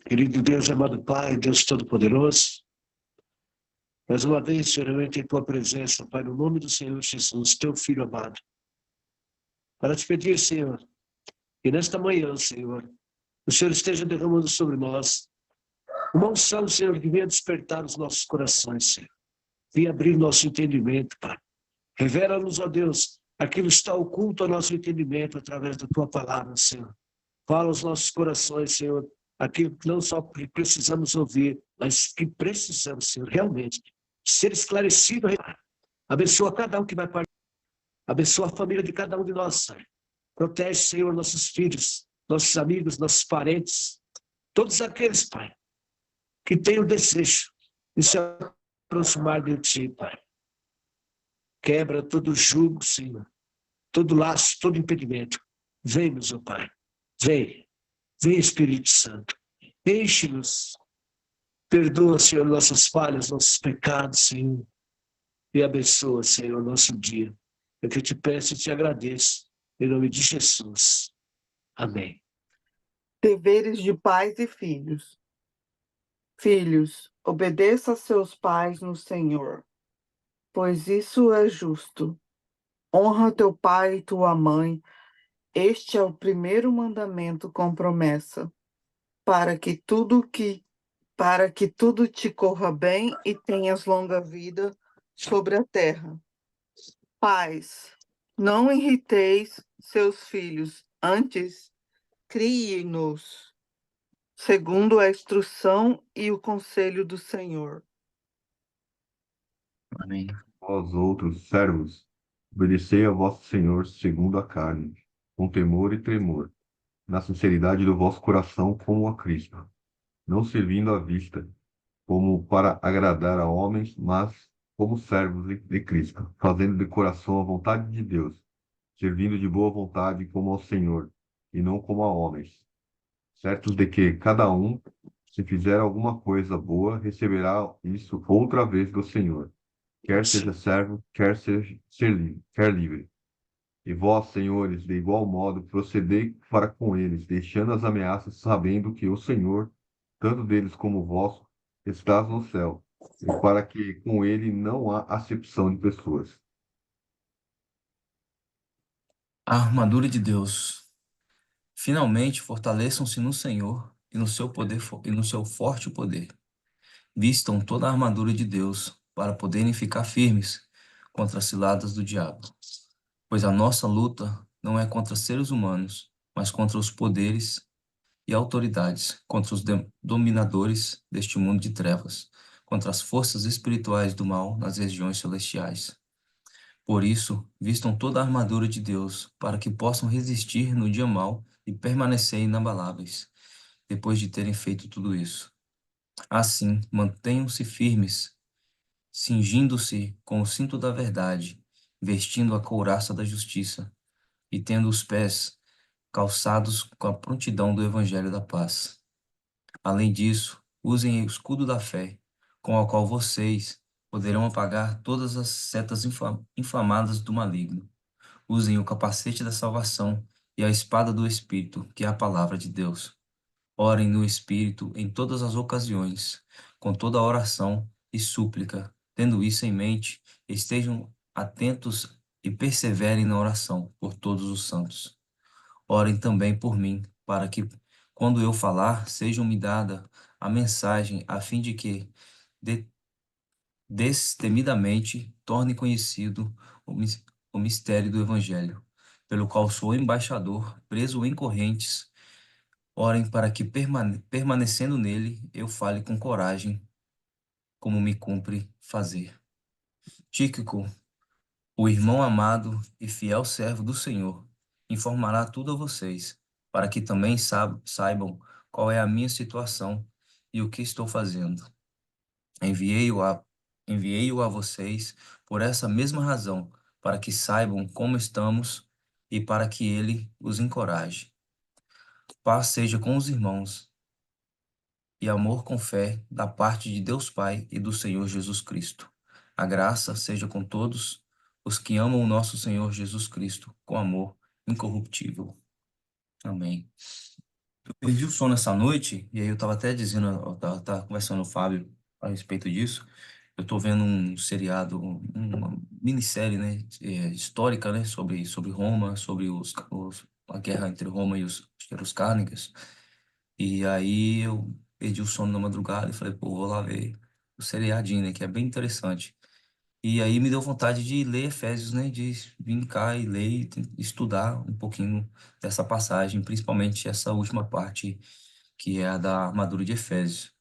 Querido Deus, amado Pai, Deus Todo-Poderoso, mais uma vez, Senhor, eu entro em Tua presença, Pai, no nome do Senhor Jesus, Teu Filho amado, para te pedir, Senhor, que nesta manhã, Senhor, o Senhor esteja derramando sobre nós uma unção, Senhor, que venha despertar os nossos corações, Senhor. Venha abrir nosso entendimento, Pai. Revela-nos, ó Deus, aquilo que está oculto ao nosso entendimento através da Tua palavra, Senhor. Fala aos nossos corações, Senhor, aquilo que não só precisamos ouvir, mas que precisamos, Senhor, realmente ser esclarecido. Abençoa cada um que vai partir. Abençoa a família de cada um de nós, Senhor. Protege, Senhor, nossos filhos, nossos amigos, nossos parentes, todos aqueles, Pai, que têm o desejo de se aproximar de Ti, Pai. Quebra todo jugo, Senhor, todo laço, todo impedimento. Vem-nos, ó Pai. Vem, Espírito Santo. Enche-nos. Perdoa, Senhor, nossas falhas, nossos pecados, Senhor. E abençoa, Senhor, nosso dia. É que eu te peço e te agradeço. Em nome de Jesus. Amém. Deveres de pais e filhos. Filhos, obedeça a seus pais no Senhor, pois isso é justo. Honra teu pai e tua mãe. Este é o primeiro mandamento com promessa, para que tudo te corra bem e tenhas longa vida sobre a terra. Pais, não irriteis seus filhos, antes crie-nos, segundo a instrução e o conselho do Senhor. Amém. Vós outros, servos, obedecei a vosso Senhor segundo a carne, com temor e tremor, na sinceridade do vosso coração como a Cristo, não servindo à vista, como para agradar a homens, mas como servos de Cristo, fazendo de coração a vontade de Deus, servindo de boa vontade como ao Senhor, e não como a homens, certos de que cada um, se fizer alguma coisa boa, receberá isso outra vez do Senhor, quer seja servo, quer livre. E vós, senhores, de igual modo, procedei para com eles, deixando as ameaças, sabendo que o Senhor, tanto deles como vosso, está no céu, e para que com ele não há acepção de pessoas. A armadura de Deus. Finalmente, fortaleçam-se no Senhor e no seu poder e no seu forte poder. Vistam toda a armadura de Deus para poderem ficar firmes contra as ciladas do diabo. Pois a nossa luta não é contra seres humanos, mas contra os poderes e autoridades, contra os dominadores deste mundo de trevas, contra as forças espirituais do mal nas regiões celestiais. Por isso, vistam toda a armadura de Deus, para que possam resistir no dia mau e permanecer inabaláveis, depois de terem feito tudo isso. Assim, mantenham-se firmes, cingindo-se com o cinto da verdade, vestindo a couraça da justiça, e tendo os pés calçados com a prontidão do evangelho da paz. Além disso, usem o escudo da fé, com o qual vocês poderão apagar todas as setas inflamadas do maligno. Usem o capacete da salvação e a espada do Espírito, que é a palavra de Deus. Orem no Espírito em todas as ocasiões, com toda oração e súplica. Tendo isso em mente, estejam atentos e perseverem na oração por todos os santos. Orem também por mim, para que, quando eu falar, seja-me dada a mensagem, a fim de que, destemidamente, torne conhecido o mistério do Evangelho, pelo qual sou embaixador, preso em correntes. Orem para que, permanecendo nele, eu fale com coragem, como me cumpre fazer. Tíquico, o irmão amado e fiel servo do Senhor, informará tudo a vocês, para que também saibam qual é a minha situação e o que estou fazendo. Enviei-o a vocês por essa mesma razão, para que saibam como estamos e para que ele os encoraje. Paz seja com os irmãos e amor com fé da parte de Deus Pai e do Senhor Jesus Cristo. A graça seja com todos os que amam o nosso Senhor Jesus Cristo com amor incorruptível. Amém. Eu perdi o sono essa noite, e aí eu tava até dizendo, eu tava conversando com o Fábio a respeito disso. Eu tô vendo um seriado, uma minissérie, né, histórica, né, sobre Roma, sobre a guerra entre Roma e acho que eram os cárnicos. E aí eu perdi o sono na madrugada e falei, pô, vou lá ver o seriadinho, né, que é bem interessante. E aí me deu vontade de ler Efésios, né? De vir cá e ler e estudar um pouquinho dessa passagem, principalmente essa última parte, que é a da armadura de Efésios.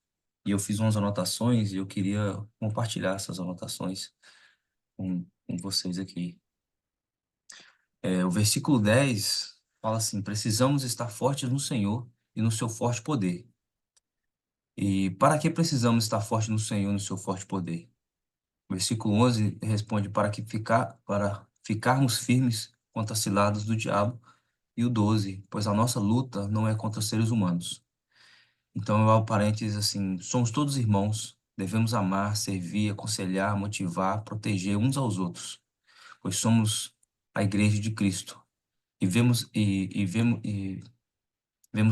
E eu fiz umas anotações e eu queria compartilhar essas anotações com vocês aqui. O versículo 10 fala assim: precisamos estar fortes no Senhor e no seu forte poder. E para que precisamos estar fortes no Senhor e no seu forte poder? O versículo 11 responde para ficarmos firmes contra as ciladas do diabo. E o 12, pois a nossa luta não é contra seres humanos. Então, eu abro parênteses assim, somos todos irmãos, devemos amar, servir, aconselhar, motivar, proteger uns aos outros, pois somos a igreja de Cristo. E vemos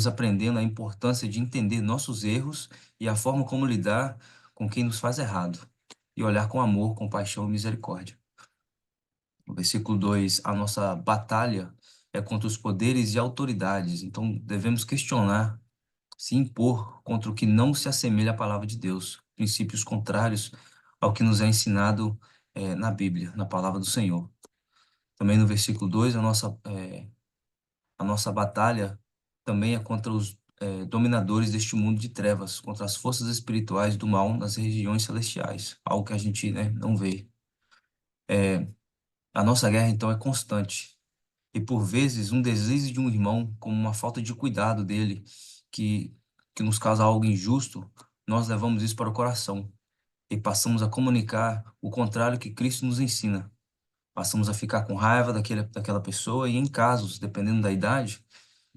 aprendendo a importância de entender nossos erros e a forma como lidar com quem nos faz errado, e olhar com amor, compaixão e misericórdia. No versículo 2, a nossa batalha é contra os poderes e autoridades, então devemos questionar, se impor contra o que não se assemelha à palavra de Deus, princípios contrários ao que nos é ensinado na Bíblia, na palavra do Senhor. Também no versículo 2, a nossa batalha também é contra os dominadores deste mundo de trevas, contra as forças espirituais do mal nas regiões celestiais, algo que a gente, né, não vê. A nossa guerra, então, é constante. E por vezes um deslize de um irmão, como uma falta de cuidado dele, que, que nos causa algo injusto, nós levamos isso para o coração e passamos a comunicar o contrário que Cristo nos ensina. Passamos a ficar com raiva daquela pessoa e, em casos, dependendo da idade,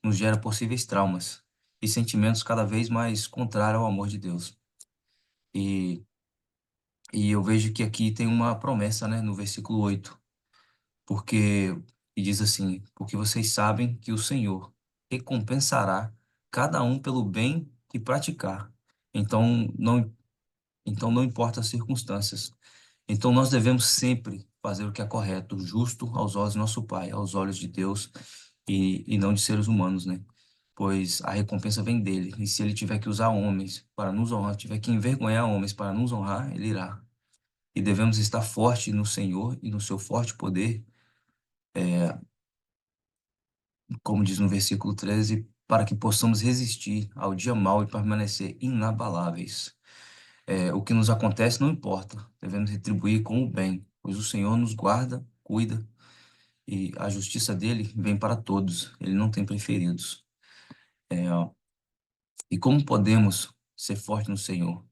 nos gera possíveis traumas e sentimentos cada vez mais contrários ao amor de Deus. E, e eu vejo que aqui tem uma promessa, né, no versículo 8. Porque, e diz assim, porque vocês sabem que o Senhor recompensará cada um pelo bem que praticar. Então não importa as circunstâncias. Então nós devemos sempre fazer o que é correto, justo aos olhos do nosso Pai, aos olhos de Deus e não de seres humanos, né? Pois a recompensa vem dele. E se ele tiver que usar homens para nos honrar, tiver que envergonhar homens para nos honrar, ele irá. E devemos estar fortes no Senhor e no seu forte poder, como diz no versículo 13, para que possamos resistir ao dia mau e permanecer inabaláveis. O que nos acontece não importa, devemos retribuir com o bem, pois o Senhor nos guarda, cuida, e a justiça dele vem para todos, ele não tem preferidos. E como podemos ser fortes no Senhor?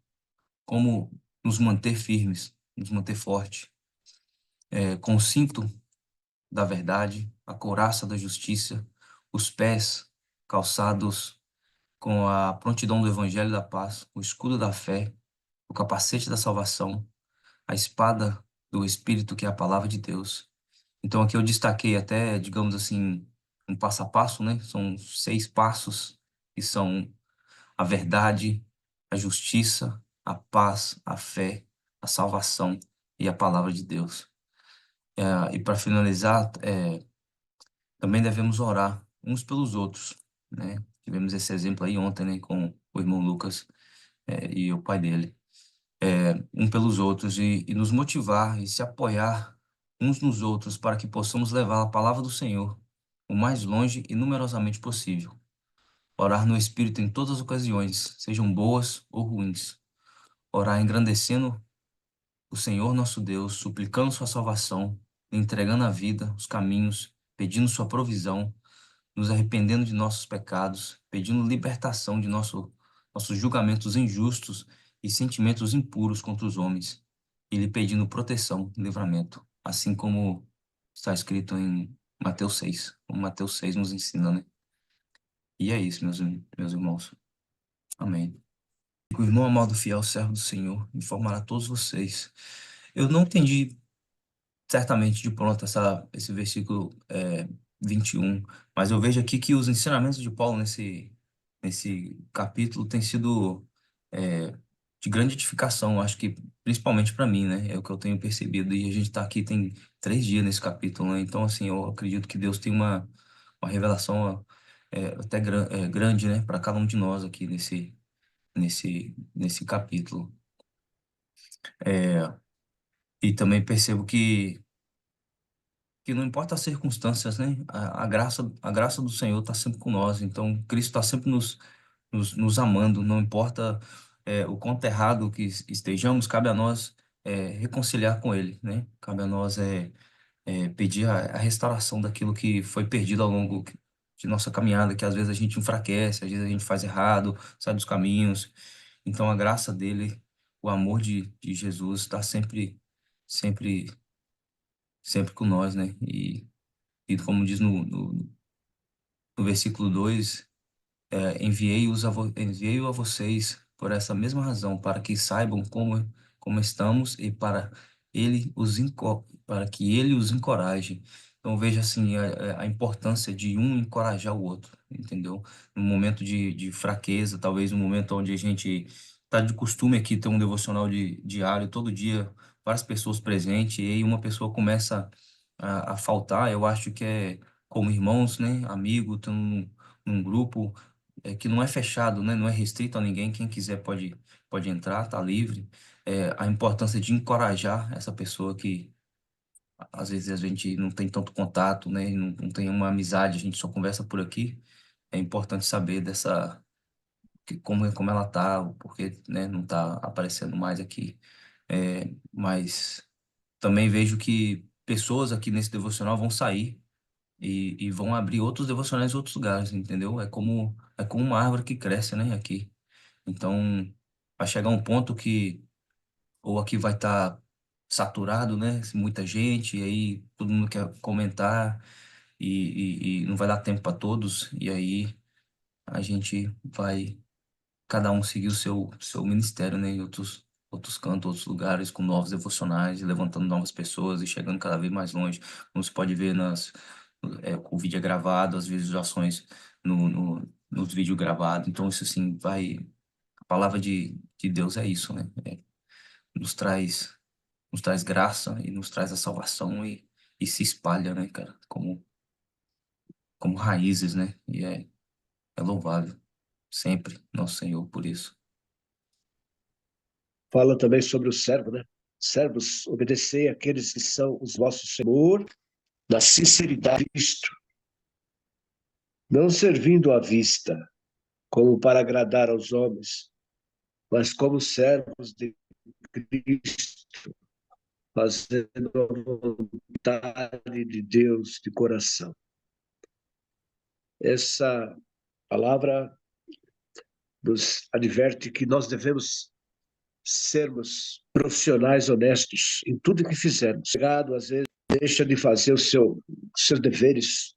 Como nos manter firmes, nos manter fortes? Com o cinto da verdade, a couraça da justiça, os pés calçados com a prontidão do Evangelho da paz, o escudo da fé, o capacete da salvação, a espada do Espírito, que é a palavra de Deus. Então aqui eu destaquei até, digamos assim, um passo a passo, né? São 6 passos, que são a verdade, a justiça, a paz, a fé, a salvação e a palavra de Deus. E para finalizar, também devemos orar uns pelos outros, né? Tivemos esse exemplo aí ontem, né, com o irmão Lucas, e o pai dele, um pelos outros e nos motivar e se apoiar uns nos outros para que possamos levar a palavra do Senhor o mais longe e numerosamente possível. Orar no Espírito em todas as ocasiões, sejam boas ou ruins. Orar engrandecendo o Senhor nosso Deus, suplicando sua salvação, entregando a vida, os caminhos, pedindo sua provisão, nos arrependendo de nossos pecados, pedindo libertação de nossos julgamentos injustos e sentimentos impuros contra os homens, e lhe pedindo proteção e livramento, assim como está escrito em Mateus 6, como Mateus 6 nos ensina, né? E é isso, meus irmãos. Amém. O irmão amado fiel, servo do Senhor, informará a todos vocês. Eu não entendi certamente de pronto esse versículo 21, mas eu vejo aqui que os ensinamentos de Paulo nesse capítulo tem sido de grande edificação, acho que principalmente para mim, né? É o que eu tenho percebido. E a gente está aqui tem 3 dias nesse capítulo, né? Então, assim, eu acredito que Deus tem uma revelação até grande, né? Para cada um de nós aqui nesse capítulo. É, e também percebo que não importa as circunstâncias, né? A graça do Senhor está sempre com nós. Então, Cristo está sempre nos amando. Não importa o quanto errado que estejamos, cabe a nós reconciliar com Ele, né? Cabe a nós pedir a restauração daquilo que foi perdido ao longo de nossa caminhada, que às vezes a gente enfraquece, às vezes a gente faz errado, sai dos caminhos. Então, a graça dele, o amor de Jesus está sempre, sempre com nós, né? E como diz no versículo 2, enviei-o a vocês por essa mesma razão, para que saibam como estamos e para que ele os encoraje. Então veja assim a importância de um encorajar o outro, entendeu? No momento de fraqueza, talvez um momento onde a gente está de costume aqui ter um devocional diário, todo dia, várias pessoas presentes, e aí uma pessoa começa a faltar, eu acho que como irmãos, né, amigo, estão num grupo que não é fechado, né? Não é restrito a ninguém. Quem quiser pode entrar, tá livre. A importância de encorajar essa pessoa que às vezes a gente não tem tanto contato, né? Não tem uma amizade, a gente só conversa por aqui. É importante saber como ela tá, o porquê, né? Não tá aparecendo mais aqui. Mas também vejo que pessoas aqui nesse devocional vão sair e vão abrir outros devocionais em outros lugares, entendeu? É como uma árvore que cresce, né? Aqui. Então, vai chegar um ponto que ou aqui vai estar saturado, né? Muita gente, e aí todo mundo quer comentar e não vai dar tempo para todos, e aí a gente vai, cada um seguir o seu ministério, né? Em outros cantos, outros lugares, com novos devocionais, e levantando novas pessoas e chegando cada vez mais longe. Como você pode ver o vídeo é gravado, as visualizações nos vídeos gravados. Então, isso assim, a palavra de Deus é isso, né? Nos traz, nos traz graça e nos traz a salvação e se espalha, né, cara? Como raízes, né? E é louvável. Sempre, nosso Senhor, por isso. Fala também sobre o servo, né? Servos, obedecei àqueles que são os vossos senhor, na sinceridade de Cristo, não servindo à vista, como para agradar aos homens, mas como servos de Cristo, fazendo a vontade de Deus de coração. Essa palavra nos adverte que nós devemos sermos profissionais honestos em tudo que fizermos. Chegado, às vezes, deixa de fazer os seus deveres,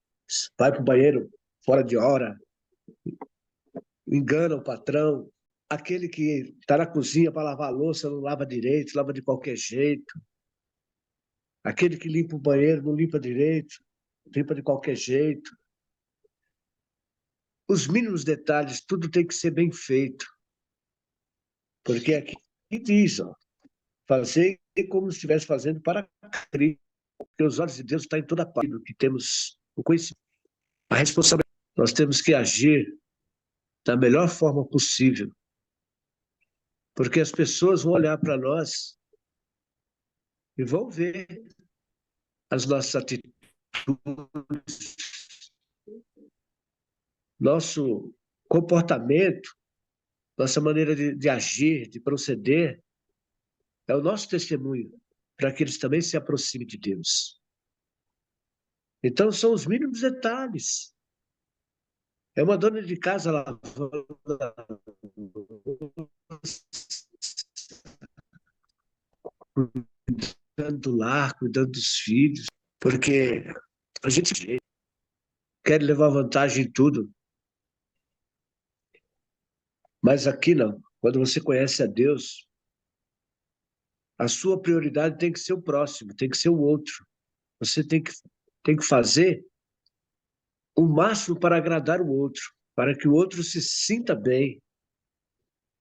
vai para o banheiro fora de hora, engana o patrão, aquele que está na cozinha para lavar a louça, não lava direito, lava de qualquer jeito, aquele que limpa o banheiro, não limpa direito, limpa de qualquer jeito. Os mínimos detalhes, tudo tem que ser bem feito, porque aqui diz, ó, fazer como se estivesse fazendo para Cristo, porque os olhos de Deus estão em toda parte, que temos o conhecimento, a responsabilidade. Nós temos que agir da melhor forma possível, porque as pessoas vão olhar para nós e vão ver as nossas atitudes, nosso comportamento, nossa maneira de agir, de proceder, é o nosso testemunho para que eles também se aproximem de Deus. Então, são os mínimos detalhes. É uma dona de casa lavando cuidando do lar, cuidando dos filhos, porque a gente quer levar vantagem em tudo, mas aqui não. Quando você conhece a Deus, a sua prioridade tem que ser o próximo, tem que ser o outro. Você tem que fazer o máximo para agradar o outro. para que o outro se sinta bem.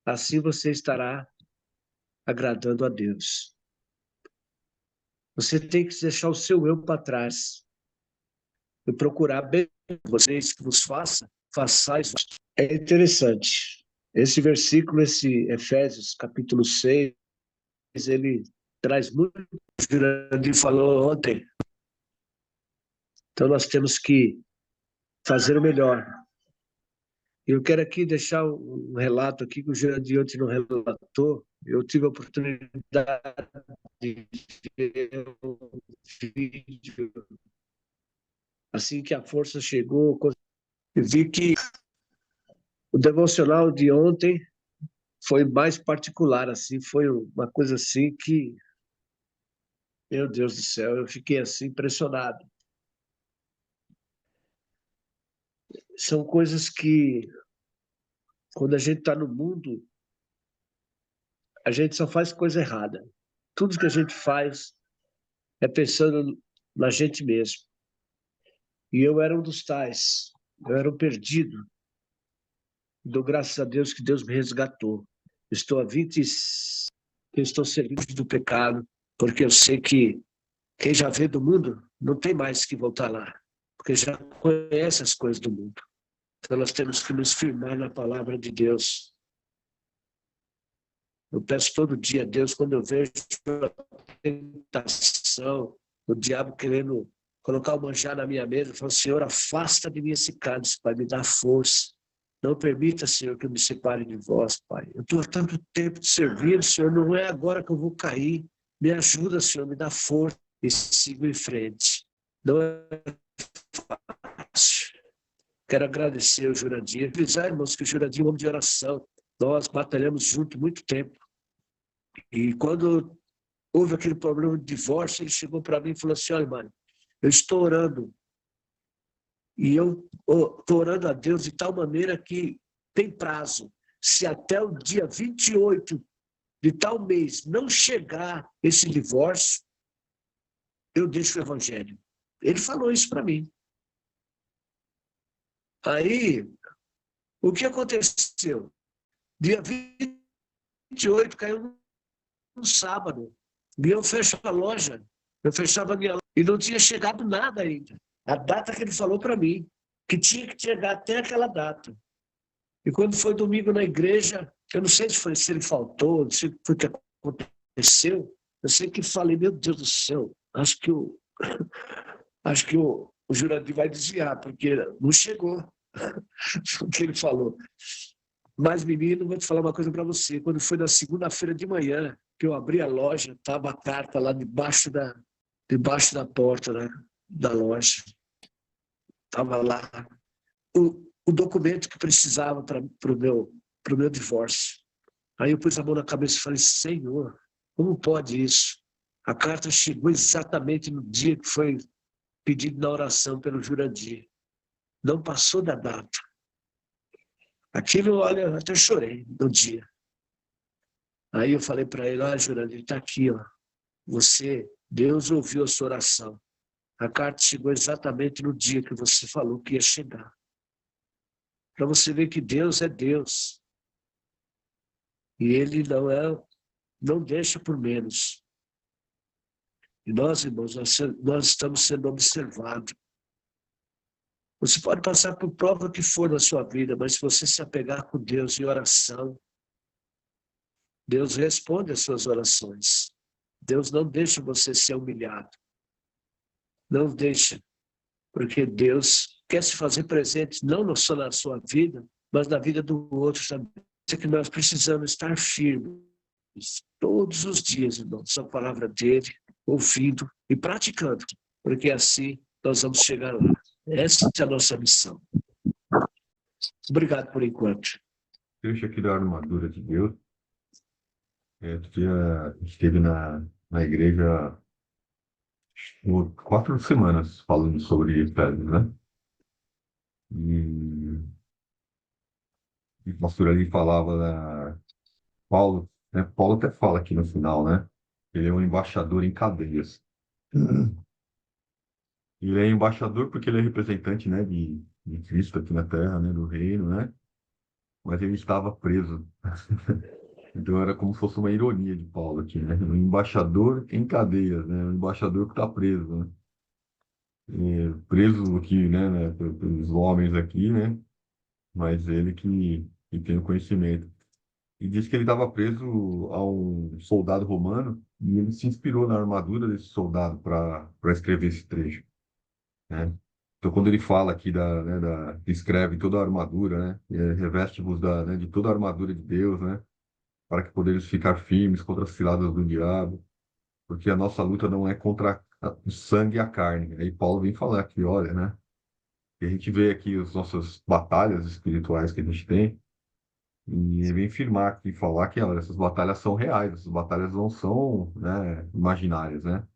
Assim você estará agradando a Deus. Você tem que deixar o seu eu para trás e procurar bem vocês que vos façais. É interessante. Esse versículo, esse Efésios, capítulo 6, ele traz muito o que o Jurandir falou ontem. Então nós temos que fazer o melhor. Eu quero aqui deixar um relato aqui que o Jurandir ontem não relatou. Eu tive a oportunidade de ver um vídeo assim que a força chegou, eu vi que o devocional de ontem foi mais particular, assim, foi uma coisa assim que, meu Deus do céu, eu fiquei assim impressionado. São coisas que, quando a gente está no mundo, a gente só faz coisa errada. Tudo que a gente faz é pensando na gente mesmo. E eu era um dos tais, eu era um perdido. Dou graças a Deus que Deus me resgatou. Estou há 20, eu estou servindo do pecado, porque eu sei que quem já veio do mundo não tem mais que voltar lá, porque já conhece as coisas do mundo. Então nós temos que nos firmar na palavra de Deus. Eu peço todo dia a Deus, quando eu vejo a tentação, o diabo querendo colocar o manjar na minha mesa, eu falo, Senhor, afasta de mim esse cálice, Pai, me dá força. Não permita, Senhor, que eu me separe de vós, Pai. Eu estou há tanto tempo de servir, Senhor, não é agora que eu vou cair. Me ajuda, Senhor, me dá força e sigo em frente. Não é fácil. Quero agradecer ao Jurandir. Avisar, irmãos, que o Jurandir é um homem de oração. Nós batalhamos junto muito tempo. E quando houve aquele problema de divórcio, ele chegou para mim e falou assim, olha, mano, eu estou orando. E eu estou orando a Deus de tal maneira que tem prazo. Se até o dia 28 de tal mês não chegar esse divórcio, eu deixo o evangelho. Ele falou isso para mim. Aí, o que aconteceu? Dia 28 caiu no sábado. E eu fecho a loja. Eu fechava a minha loja e não tinha chegado nada ainda. A data que ele falou para mim, que tinha que chegar até aquela data. E quando foi domingo na igreja, eu não sei se ele faltou, não sei o que aconteceu. Eu sei que falei, meu Deus do céu, acho que o Jurandir vai desviar, porque não chegou o que ele falou. Mas, menino, vou te falar uma coisa para você. Quando foi na segunda-feira de manhã, que eu abri a loja, estava a carta lá debaixo da porta, né, da loja. Estava lá o documento que precisava para o meu divórcio. Aí eu pus a mão na cabeça e falei, Senhor, como pode isso? A carta chegou exatamente no dia que foi pedido na oração pelo Jurandir. Não passou da data. Aquilo, olha, eu até chorei no dia. Aí eu falei para ele, olha, Jurandir, está aqui, ó. Deus ouviu a sua oração. A carta chegou exatamente no dia que você falou que ia chegar. Para você ver que Deus é Deus. E Ele não deixa por menos. E nós, irmãos, nós estamos sendo observados. Você pode passar por prova que for na sua vida, mas se você se apegar com Deus em oração, Deus responde às suas orações. Deus não deixa você ser humilhado. Não deixa. Porque Deus quer se fazer presente não só na sua vida, mas na vida do outro também. É que nós precisamos estar firmes todos os dias, irmãos, a palavra dele, ouvindo e praticando, porque assim nós vamos chegar lá. Essa é a nossa missão. Obrigado por enquanto. Trecho aqui da armadura de Deus. Outro dia esteve na igreja por 4 semanas falando sobre Efésios, né? E o pastor ali falava Paulo, né? Paulo até fala aqui no final, né? Ele é um embaixador em cadeias. Ele é embaixador porque ele é representante, né, de Cristo aqui na Terra, né, do reino, né? Mas ele estava preso. Então era como se fosse uma ironia de Paulo aqui, né? Um embaixador em cadeias, né? Um embaixador que está preso, né? Preso aqui, né, pelos homens aqui, né? Mas ele que tem o conhecimento. E diz que ele estava preso a um soldado romano e ele se inspirou na armadura desse soldado para escrever esse trecho, né? Então, quando ele fala aqui descreve toda a armadura, né? Reveste-vos né, de toda a armadura de Deus, né? Para que poderes ficar firmes contra as ciladas do diabo, porque a nossa luta não é contra o sangue e a carne. Aí Paulo vem falar aqui, olha, né? E a gente vê aqui as nossas batalhas espirituais que a gente tem, e ele vem firmar aqui, falar que olha, essas batalhas são reais, essas batalhas não são, né, imaginárias, né?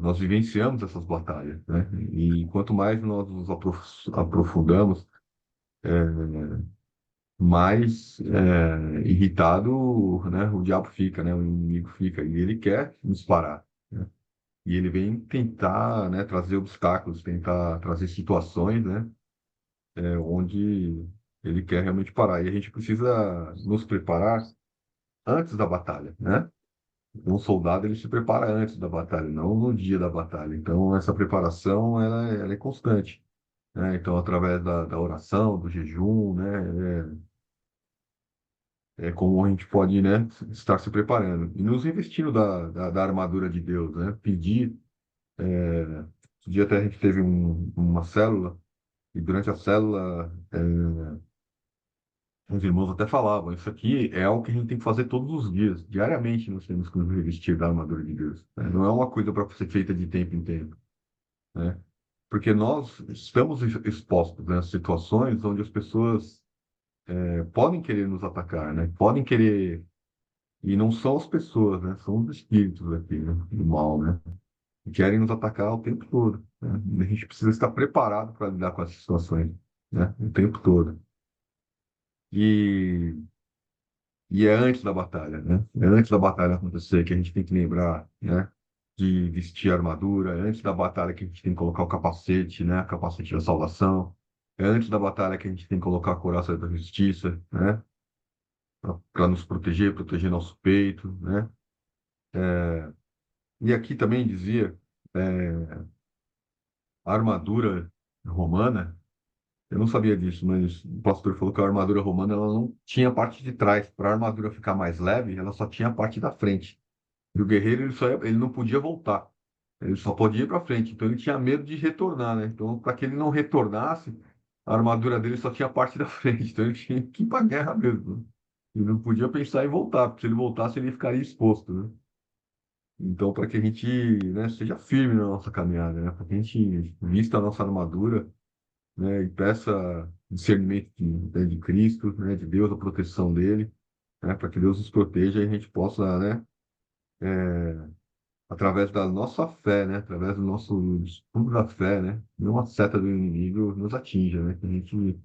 Nós vivenciamos essas batalhas, né? E quanto mais nós nos aprofundamos, mais irritado, né, o diabo fica, né? O inimigo fica, e ele quer nos parar, né? E ele vem tentar, né, trazer obstáculos, tentar trazer situações, né, onde ele quer realmente parar. E a gente precisa nos preparar antes da batalha, né? Um soldado ele se prepara antes da batalha, não no dia da batalha. Então essa preparação ela é constante, né? Então através da oração, do jejum, né? É como a gente pode, né, estar se preparando e nos investindo da armadura de Deus, né? Pedir. Um dia até a gente teve uma célula e durante a célula os irmãos até falavam, isso aqui é algo que a gente tem que fazer todos os dias, diariamente nós temos que nos revestir da armadura de Deus, né? Não é uma coisa para ser feita de tempo em tempo, né? Porque nós estamos expostos, né, a situações onde as pessoas podem querer nos atacar, né? Podem querer, e não são as pessoas, né? São os espíritos aqui, né, do mal, né? Que querem nos atacar o tempo todo, né? E a gente precisa estar preparado para lidar com essas situações, né? O tempo todo. E E é antes da batalha, né? É antes da batalha acontecer que a gente tem que lembrar, né? De vestir a armadura. É antes da batalha que a gente tem que colocar o capacete, né? Capacete da salvação. É antes da batalha que a gente tem que colocar a couraça da justiça, né? Para nos proteger, proteger nosso peito, né? E aqui também dizia, é, a armadura romana. Eu não sabia disso, mas o pastor falou que a armadura romana ela não tinha parte de trás. Para a armadura ficar mais leve, ela só tinha a parte da frente. E o guerreiro ele não podia voltar, ele só podia ir para frente. Então ele tinha medo de retornar, né? Então, para que ele não retornasse, a armadura dele só tinha a parte da frente. Então ele tinha que ir para a guerra mesmo, né? Ele não podia pensar em voltar, porque se ele voltasse, ele ficaria exposto, né? Então, para que a gente, né, seja firme na nossa caminhada, né? Para que a gente vista a nossa armadura, né, e peça discernimento de Cristo, né, de Deus, a proteção dele, né, para que Deus nos proteja e a gente possa, né, através da nossa fé, né? Através do nosso escudo da fé, né? Nenhuma seta do inimigo nos atinja, né? Que a gente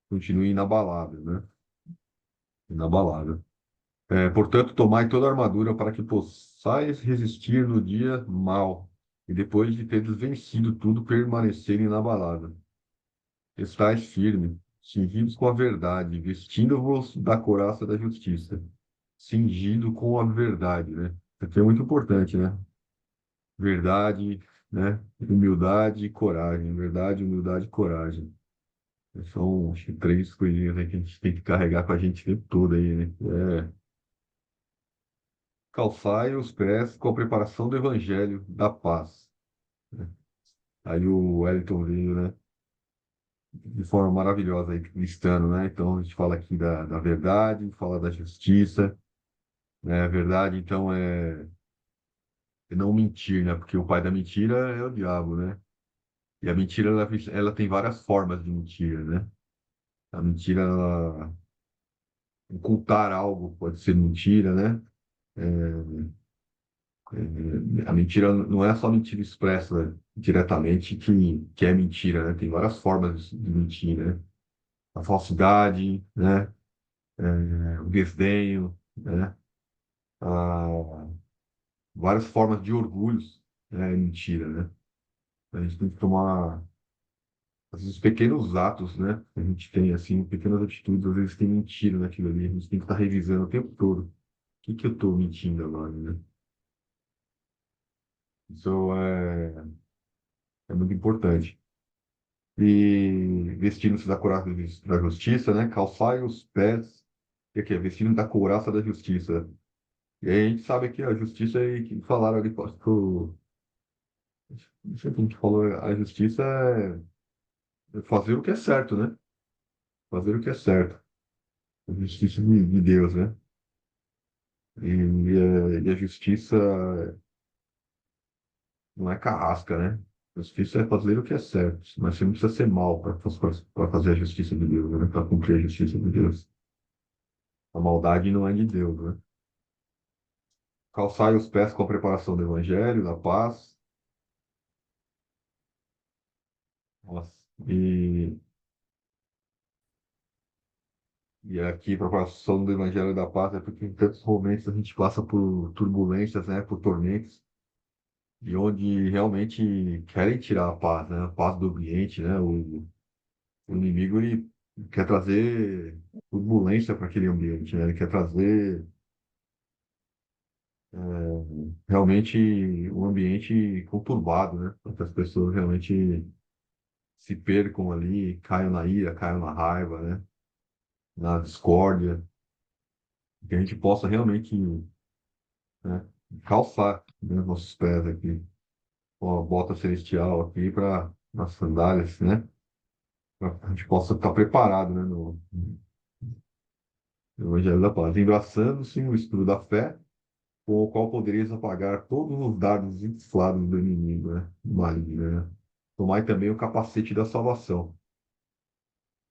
continue inabalável, né? Inabalável. Portanto, tomai toda a armadura para que possais resistir no dia mau e depois de teres vencido tudo, permanecer inabalável. Estais firme, cingidos com a verdade, vestindo-vos da couraça da justiça, cingido com a verdade, né? Isso aqui é muito importante, né? Verdade, né? Humildade e coragem. Verdade, humildade e coragem. São, acho que, três coisinhas aí que a gente tem que carregar com a gente o tempo todo aí, né? Calçai os pés com a preparação do Evangelho da paz, né? Aí o Wellington veio, né? De forma maravilhosa aí, listando, né? Então a gente fala aqui da verdade, fala da justiça, né? A verdade, então, é não mentir, né? Porque o pai da mentira é o diabo, né? E a mentira, ela tem várias formas de mentira, né? A mentira, ocultar algo pode ser mentira, né? A mentira não é só mentira expressa diretamente que é mentira, né? Tem várias formas de mentira, né? A falsidade, né? O desdenho, né? Ah, várias formas de orgulhos, né? É mentira, né? A gente tem que tomar às vezes, pequenos atos, né? A gente tem, assim, pequenas atitudes, às vezes tem mentira naquilo ali. A gente tem que estar revisando o tempo todo. O que que eu estou mentindo agora, né? Isso é muito importante. E vestindo-se da couraça da justiça, né? Calçai os pés, o que é? Vestindo da couraça da justiça. E aí a gente sabe que a justiça é que falaram ali, não sei quem que falou, a justiça é fazer o que é certo, né? Fazer o que é certo. A justiça de Deus, né? E a justiça não é carrasca, né? A justiça é fazer o que é certo. Mas você não precisa ser mal para fazer a justiça de Deus, né? Para cumprir a justiça de Deus. A maldade não é de Deus, né? Calçai os pés com a preparação do Evangelho, da paz. Nossa. E aqui, a preparação do Evangelho da paz é porque em tantos momentos a gente passa por turbulências, né? Por tormentos, e onde realmente querem tirar a paz, né? A paz do ambiente, né? O inimigo, ele quer trazer turbulência para aquele ambiente, né? Ele quer trazer realmente um ambiente conturbado, né? Para que as pessoas realmente se percam ali, caiam na ira, caiam na raiva, né? Na discórdia, que a gente possa realmente, né, calçar, né, nossos pés aqui, com a bota celestial aqui para nas sandálias, né? Para a gente possa estar preparado, né, no Evangelho da Paz, embraçando-se o escudo da fé, com o qual podereis apagar todos os dardos inflados do inimigo, né? Do maligno, né? Tomai também o capacete da salvação.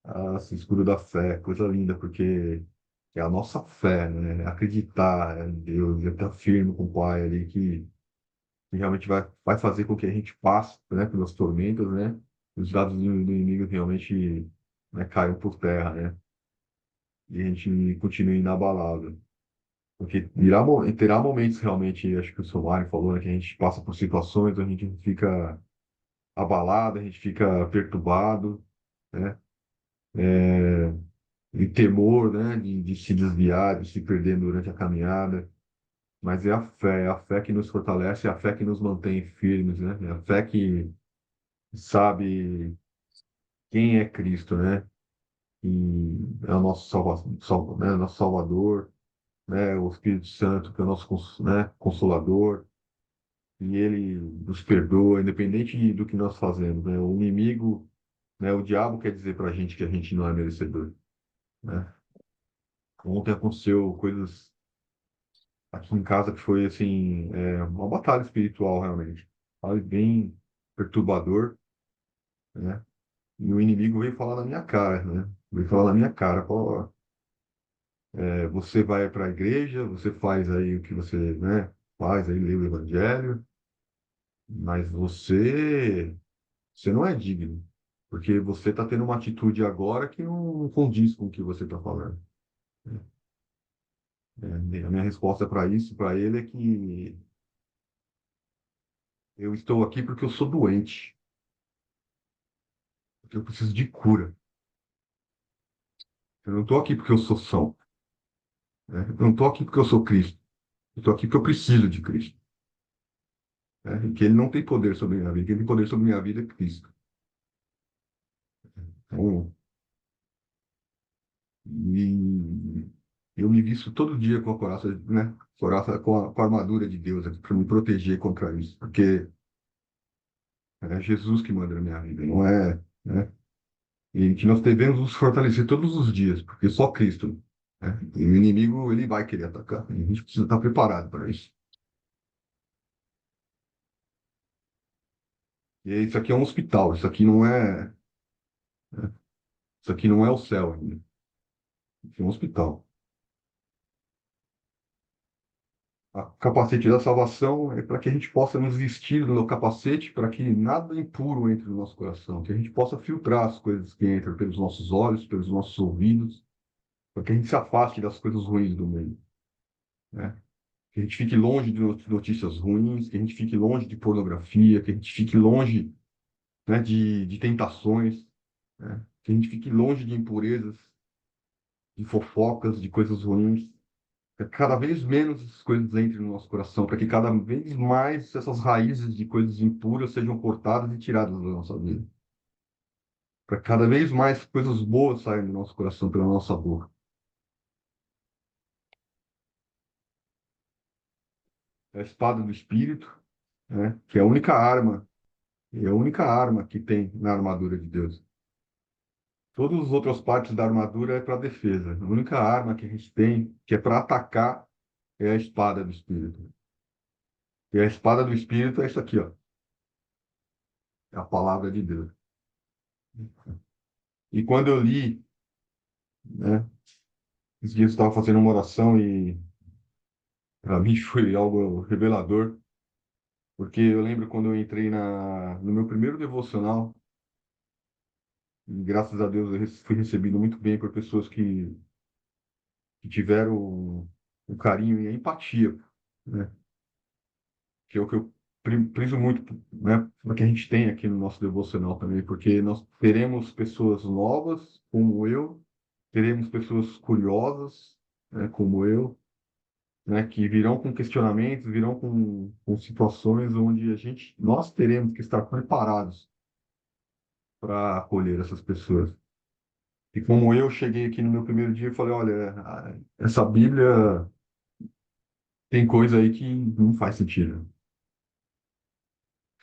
Ah, esse escudo da fé, coisa linda, porque é a nossa fé, né? Acreditar em Deus, e estar firme com o Pai ali, que realmente vai fazer com que a gente passe, né, pelas tormentas, né? Os dados do inimigo realmente, né, caiam por terra, né? E a gente continue inabalável. Porque terá momentos realmente, acho que o Somário falou, né, que a gente passa por situações, a gente fica abalado, a gente fica perturbado, né? E temor, né, de se desviar, de se perder durante a caminhada. Mas é a fé que nos fortalece, é a fé que nos mantém firmes, né? É a fé que sabe quem é Cristo, né? E é o nosso né? Nosso Salvador, né? O Espírito Santo, que é o nosso né? Consolador, e ele nos perdoa, independente do que nós fazemos, né? O inimigo, né? O diabo quer dizer para a gente que a gente não é merecedor, né? Ontem aconteceu coisas aqui em casa que foi assim, uma batalha espiritual realmente, sabe? Bem perturbador, né? E o inimigo veio falar na minha cara, né? Veio falar na minha cara, pô, você vai para a igreja, você faz aí o que você, né, faz aí, lê o evangelho, mas você não é digno, porque você está tendo uma atitude agora que não condiz com o que você está falando. A minha resposta para isso, para ele, é que eu estou aqui porque eu sou doente, porque eu preciso de cura. Eu não estou aqui porque eu sou são, né? Eu não estou aqui porque eu sou Cristo. Eu estou aqui porque eu preciso de Cristo, né? E que ele não tem poder sobre a minha vida, quem tem poder sobre a minha vida é Cristo. Então, e eu me visto todo dia com a coraça, né? Coraça, com a armadura de Deus aqui para me proteger contra isso, porque é Jesus que manda na minha vida, não é, né? E que nós devemos nos fortalecer todos os dias, porque só Cristo, né? E o inimigo, ele vai querer atacar, e a gente precisa estar preparado para isso. E isso aqui é um hospital, isso aqui não é o céu ainda, isso aqui é um hospital. A capacete da salvação é para que a gente possa nos vestir do capacete, para que nada impuro entre no nosso coração, que a gente possa filtrar as coisas que entram pelos nossos olhos, pelos nossos ouvidos, para que a gente se afaste das coisas ruins do meio, né? Que a gente fique longe de notícias ruins, que a gente fique longe de pornografia, que a gente fique longe, né, de tentações, né? Que a gente fique longe de impurezas, de fofocas, de coisas ruins. Que cada vez menos essas coisas entrem no nosso coração, para que cada vez mais essas raízes de coisas impuras sejam cortadas e tiradas da nossa vida. Para cada vez mais coisas boas saiam do nosso coração pela nossa boca. É a espada do Espírito, né? Que é a única arma, é a única arma que tem na armadura de Deus. Todas as outras partes da armadura é para defesa. A única arma que a gente tem, que é para atacar, é a espada do Espírito. E a espada do Espírito é isso aqui, ó. É a palavra de Deus. E quando eu li, né, esses dias eu estava fazendo uma oração e para mim foi algo revelador, porque eu lembro quando eu entrei no meu primeiro devocional, e graças a Deus fui recebido muito bem por pessoas que tiveram o carinho e a empatia, né? Que é o que eu priso muito, né, para que a gente tem aqui no nosso devocional também, porque nós teremos pessoas novas, como eu, teremos pessoas curiosas, né, como eu, né, que virão com questionamentos, virão com situações onde nós teremos que estar preparados para acolher essas pessoas. E como eu cheguei aqui no meu primeiro dia e falei, olha, essa Bíblia tem coisa aí que não faz sentido.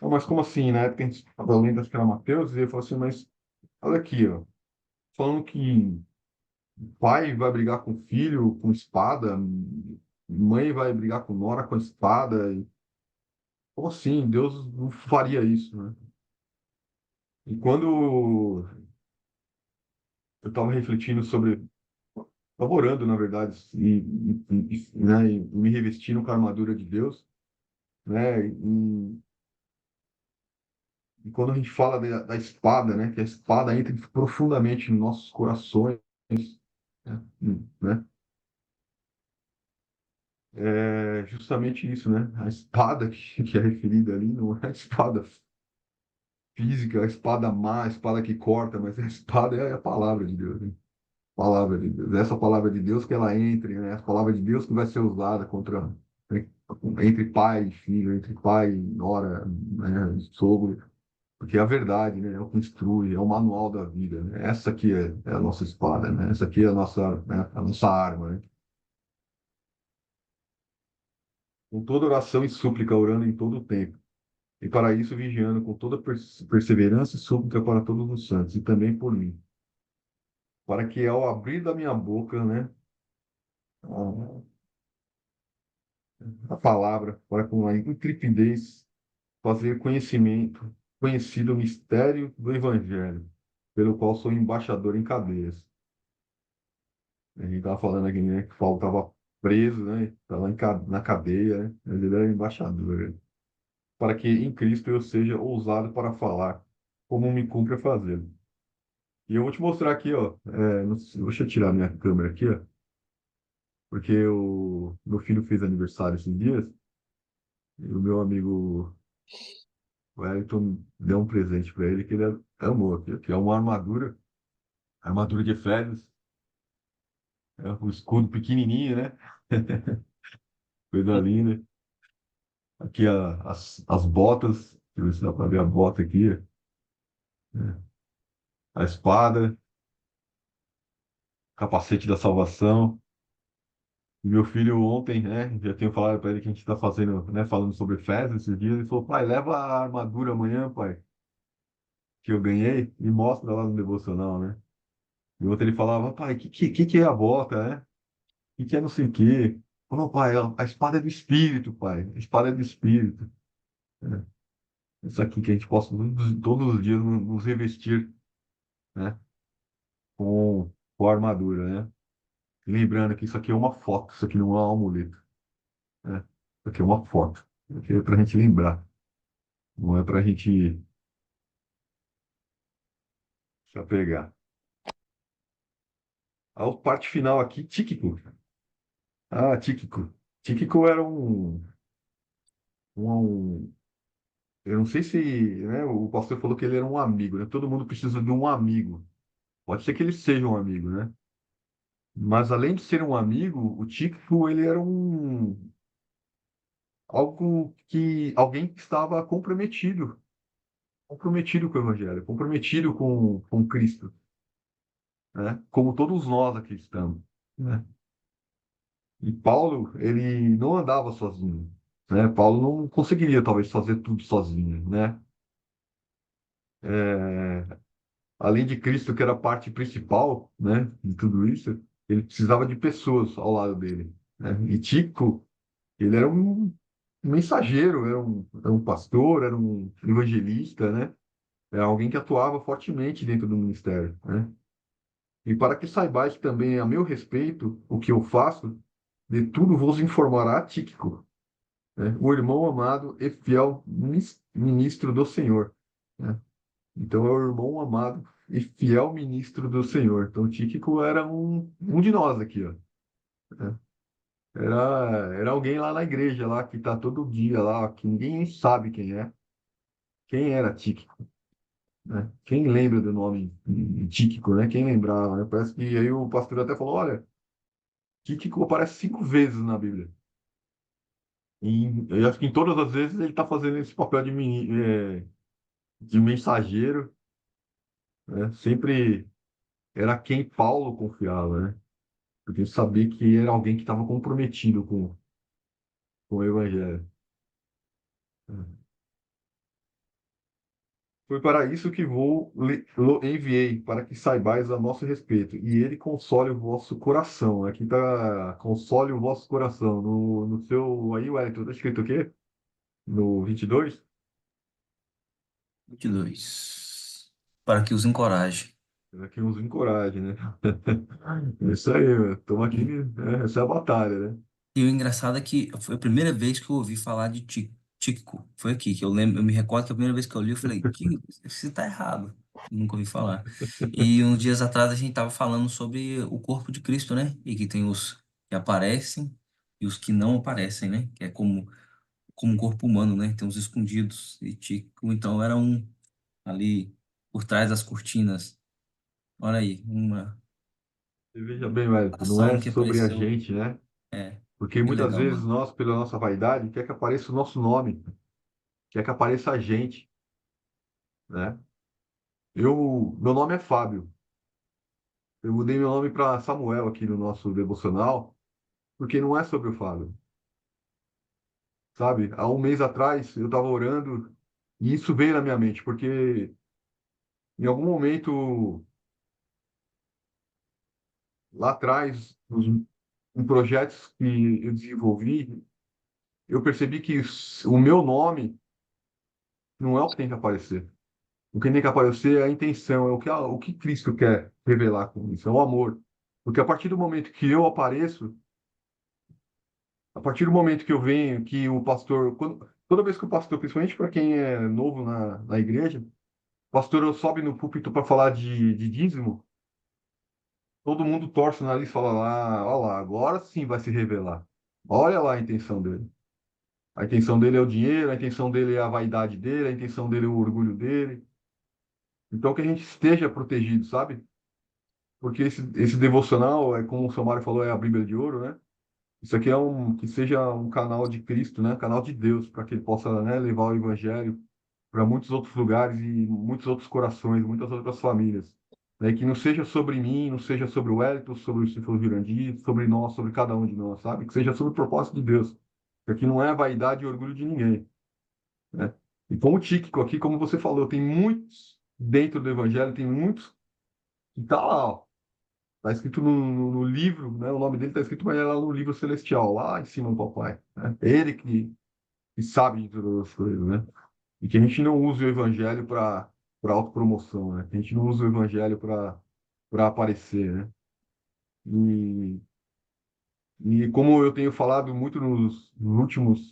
"Ah, mas como assim, né? Porque a gente estava lendo, acho que era Mateus, e ele falou assim, mas olha aqui, ó, falando que pai vai brigar com filho com espada, mãe vai brigar com nora com espada. Como assim? Deus não faria isso, né? E quando eu estava refletindo sobre, estava orando, na verdade, né, e me revestindo com a armadura de Deus, né? E quando a gente fala da espada, né? Que a espada entra profundamente em nossos corações, né? Né? É justamente isso, né? A espada que é referida ali não é a espada física, a espada má, a espada que corta, mas a espada é a palavra de Deus, né? Palavra de Deus. Essa palavra de Deus que ela entre, né? A palavra de Deus que vai ser usada contra, né, entre pai e filho, entre pai e nora, né, sogro, porque é a verdade, né? É o que instrui, é o manual da vida, né? Essa aqui é a nossa espada, né? Essa aqui é né, a nossa arma, né? Com toda oração e súplica, orando em todo o tempo. E para isso vigiando com toda perseverança e súplica para todos os santos, e também por mim, para que ao abrir da minha boca, né, a palavra, para com a intrepidez fazer conhecido o mistério do Evangelho, pelo qual sou embaixador em cadeias. A gente estava falando aqui, né, que Paulo estava preso, né, estava na cadeia, né, mas ele era embaixador, né, para que em Cristo eu seja ousado para falar, como me cumpre fazer. E eu vou te mostrar aqui, ó, deixa eu tirar minha câmera aqui, ó, porque o meu filho fez aniversário esses dias, e o meu amigo o Wellington deu um presente para ele que ele amou, que é uma armadura de Efésios, é um escudo pequenininho, né? Coisa linda. Aqui as botas, deixa eu ver se dá para ver a bota aqui, né? A espada, capacete da salvação. E meu filho ontem, né? Já tenho falado para ele que a gente está fazendo, né? Falando sobre Efésios esses dias. Ele falou, pai, leva a armadura amanhã, pai, que eu ganhei, e mostra lá no devocional, né? E ontem ele falava, pai, que é a bota, né? Que é não sei o quê? Falou, pai, a espada é do Espírito, pai. A espada é do Espírito. É. Isso aqui que a gente possa todos os dias nos revestir, né? Com a armadura, né? Lembrando que isso aqui é uma foto, isso aqui não é um amuleto, né? Isso aqui é uma foto. Isso aqui é para a gente lembrar. Não é para a gente se apegar. A parte final aqui, Tíquico. Ah, Tíquico. Tíquico era um Eu não sei se, né, o pastor falou que ele era um amigo, né? Todo mundo precisa de um amigo. Pode ser que ele seja um amigo, né? Mas além de ser um amigo, o Tíquico, ele era alguém que estava comprometido com o Evangelho, comprometido com Cristo, né? Como todos nós aqui estamos, né? E Paulo, ele não andava sozinho, né? Paulo não conseguiria, talvez, fazer tudo sozinho, né? É, além de Cristo, que era a parte principal, né, de tudo isso, ele precisava de pessoas ao lado dele, né? E Tico, ele era um mensageiro, era um pastor, era um evangelista, né? Era alguém que atuava fortemente dentro do ministério, né? E para que saibais também a meu respeito o que eu faço, de tudo vos informará Tíquico, né? O irmão amado e fiel ministro do Senhor, né? Então é o irmão amado e fiel ministro do Senhor. Então Tíquico era um de nós aqui, ó, né? Era alguém lá na igreja, lá que está todo dia lá, que ninguém sabe quem é. Quem era Tíquico, né? Quem lembra do nome Tíquico, né? Quem lembrava, né? Parece que aí o pastor até falou, olha, Tíquico aparece 5 vezes na Bíblia. E eu acho que em todas as vezes ele está fazendo esse papel de mensageiro, né? Sempre era quem Paulo confiava, né? Porque eu sabia que era alguém que estava comprometido com o Evangelho. Foi para isso que lo enviei, para que saibais a nosso respeito, e ele console o vosso coração. Aqui está, console o vosso coração. No seu, aí, Wellington, está escrito o quê? No 22? 22. Para que os encoraje. Aqui nos encoraje, né? É isso aí, estamos aqui, né? Essa é a batalha, né? E o engraçado é que foi a primeira vez que eu ouvi falar de Tíquico. Foi aqui que eu lembro, eu me recordo que a primeira vez que eu li, eu falei, que você tá errado. Nunca ouvi falar. E uns dias atrás a gente tava falando sobre o corpo de Cristo, né? E que tem os que aparecem e os que não aparecem, né? Que é como um corpo humano, né? Tem os escondidos. E Tíquico, então, era um ali por trás das cortinas. Olha aí, uma E veja bem, Wellington, não é ação que sobre a apareceu. gente, né? É, Porque que muitas legal, vezes mano. nós, pela nossa vaidade, quer que apareça o nosso nome, quer que apareça a gente, né? Meu nome é Fábio. Eu mudei meu nome para Samuel aqui no nosso devocional, porque não é sobre o Fábio, sabe? Há um mês atrás eu estava orando e isso veio na minha mente, porque em algum momento lá atrás, em projetos que eu desenvolvi, eu percebi que o meu nome não é o que tem que aparecer. O que tem que aparecer é a intenção, é o que Cristo quer revelar com isso, é o amor. Porque a partir do momento que eu apareço, a partir do momento que eu venho, que o pastor, toda vez que o pastor, principalmente para quem é novo na igreja, o pastor sobe no púlpito para falar de dízimo, todo mundo torce o nariz e fala lá, olha lá, agora sim vai se revelar. Olha lá a intenção dele. A intenção dele é o dinheiro, a intenção dele é a vaidade dele, a intenção dele é o orgulho dele. Então que a gente esteja protegido, sabe? Porque esse devocional, é como o Somário falou, é a Bíblia de ouro, né? Isso aqui que seja um canal de Cristo, né? Canal de Deus, para que ele possa, né, levar o evangelho para muitos outros lugares e muitos outros corações, muitas outras famílias. Né? Que não seja sobre mim, não seja sobre o Wellington, sobre o Cifro Jurandir, sobre nós, sobre cada um de nós, sabe? Que seja sobre o propósito de Deus. Que aqui não é vaidade e orgulho de ninguém, né? E como o Tíquico aqui, como você falou, tem muitos dentro do evangelho, tem muitos que tá lá, ó. Tá escrito no livro, né? O nome dele tá escrito, mas é lá no livro celestial, lá em cima do papai, né? É ele que sabe de todas as coisas, né? E que a gente não use o evangelho para autopromoção, né? Que a gente não use o evangelho para aparecer, né? E, e como eu tenho falado muito nos últimos,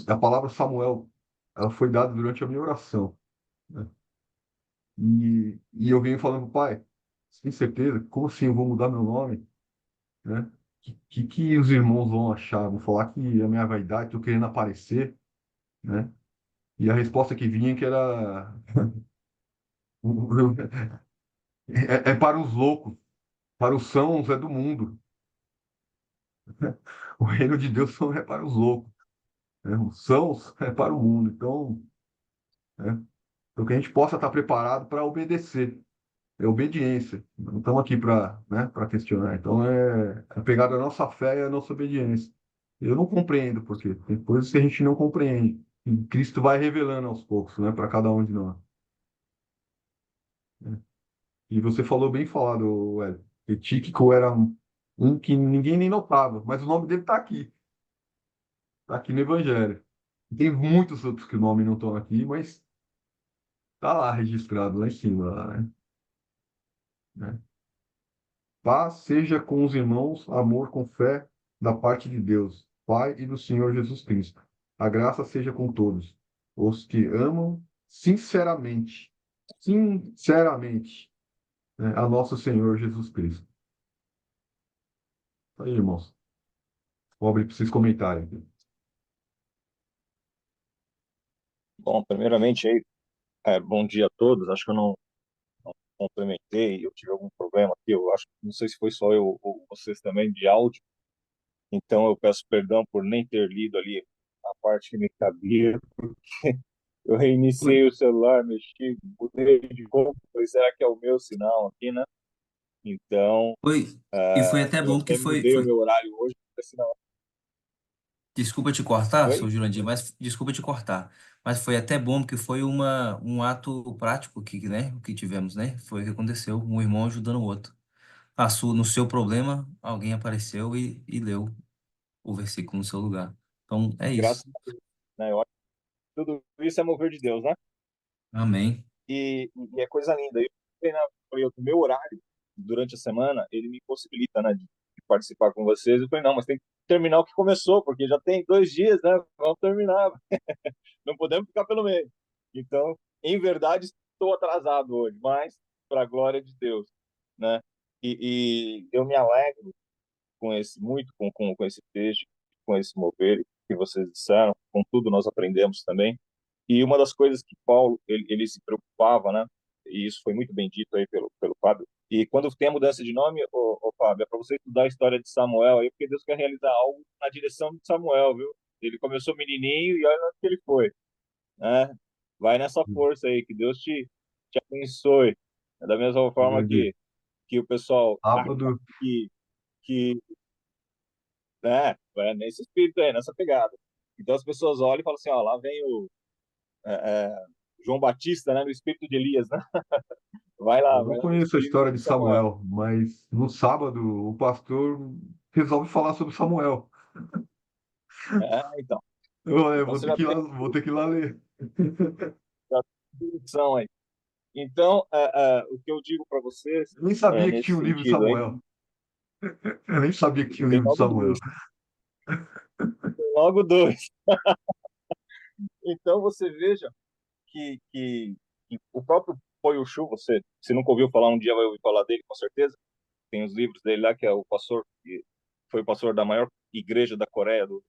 a palavra Samuel, ela foi dada durante a minha oração, né? E eu venho falando, pai, você tem certeza? Como assim eu vou mudar meu nome? Né? Que os irmãos vão achar? Vão falar que é a minha vaidade, estou querendo aparecer, né? E a resposta que vinha que era é para os loucos, para os sãos é do mundo. O reino de Deus não é para os loucos, né? Os sãos é para o mundo. Então, né? Então que a gente possa estar preparado para obedecer. É obediência. Não estamos aqui para, né, para questionar. Então é pegar a nossa fé e a nossa obediência. Eu não compreendo porque tem coisas que a gente não compreende. E Cristo vai revelando aos poucos, né, para cada um de nós. Né? E você falou bem falado, Hélio. Que Tíquico era um que ninguém nem notava, mas o nome dele está aqui no Evangelho. Tem muitos outros que o nome não estão aqui, mas está lá registrado lá em cima, lá, né? Paz seja com os irmãos, amor com fé da parte de Deus, Pai e do Senhor Jesus Cristo. A graça seja com todos, os que amam sinceramente, né, a nosso Senhor Jesus Cristo. Aí, irmãos, vou abrir para vocês comentarem aqui. Bom, primeiramente aí, bom dia a todos. Acho que eu não complementei, eu tive algum problema aqui. Eu acho, não sei se foi só eu ou vocês também de áudio. Então eu peço perdão por nem ter lido ali a parte que me cabia. Eu reiniciei o celular, mexi, mudei de roupa, pois será que é o meu sinal aqui, né? Então, Foi, e foi até eu bom que até mudei o meu horário hoje, porque senão... desculpa te cortar, Oi? sou Jurandir, mas desculpa te cortar. Mas foi até bom porque foi um ato prático que, né, que tivemos, né? Foi o que aconteceu, um irmão ajudando o outro. Passou no seu problema, alguém apareceu e leu o versículo no seu lugar. Então, é Graças isso. a Deus, né? Eu acho que tudo isso é mover de Deus, né? Amém. E é coisa linda. O meu horário durante a semana, ele me possibilita, né, de participar com vocês. Eu falei, não, mas tem que terminar o que começou, porque já tem 2 dias, né? Vamos terminar. Não podemos ficar pelo meio. Então, em verdade, estou atrasado hoje, mas para a glória de Deus, né? E eu me alegro com esse muito com esse texto, com esse mover que vocês disseram, com tudo nós aprendemos também. E uma das coisas que Paulo ele se preocupava, né? E isso foi muito bem dito aí pelo Fábio. E quando tem a mudança de nome, Fábio, é para você estudar a história de Samuel aí, porque Deus quer realizar algo na direção de Samuel, viu? Ele começou menininho e olha onde que ele foi, né? Vai nessa força aí, que Deus te abençoe. Da mesma forma Grande que o pessoal acha sábado, que é nesse espírito aí, nessa pegada. Então as pessoas olham e falam assim, ó, lá vem o é, é, João Batista, né, no espírito de Elias, né? eu não Vai lá no conheço a espírito história de de Samuel. Samuel, mas no sábado o pastor resolve falar sobre Samuel. Então. Eu Então vou você ter já que ir tem lá, vou ter que ir lá ler. a introdução aí. Então, o que eu digo para vocês Eu nem sabia que nesse tinha um livro de sentido aí, Samuel. Eu nem sabia que tinha um tem livro de logo Samuel. dois, tem logo dois. Então você veja que o próprio Poyoshu, você se nunca ouviu falar, um dia vai ouvir falar dele, com certeza. Tem os livros dele lá, que é o pastor, que foi o pastor da maior igreja da Coreia do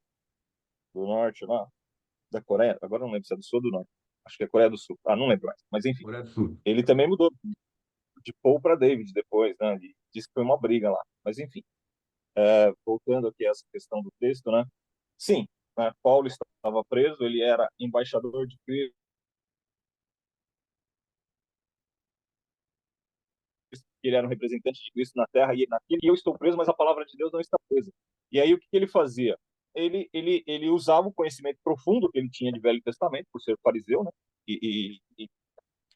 Norte, lá, da Coreia, agora não lembro se é do Sul ou do Norte, acho que é Coreia do Sul, não lembro mais, mas enfim, Coreia do Sul. ele também mudou de Paul para David depois, né, e disse que foi uma briga lá, mas enfim, voltando aqui a essa questão do texto, né, sim, né, Paulo estava preso, ele era embaixador de Cristo, ele era um representante de Cristo na terra, e naquele eu estou preso, mas a palavra de Deus não está presa. E aí o que ele fazia? Ele usava o conhecimento profundo que ele tinha de Velho Testamento, por ser fariseu, né? E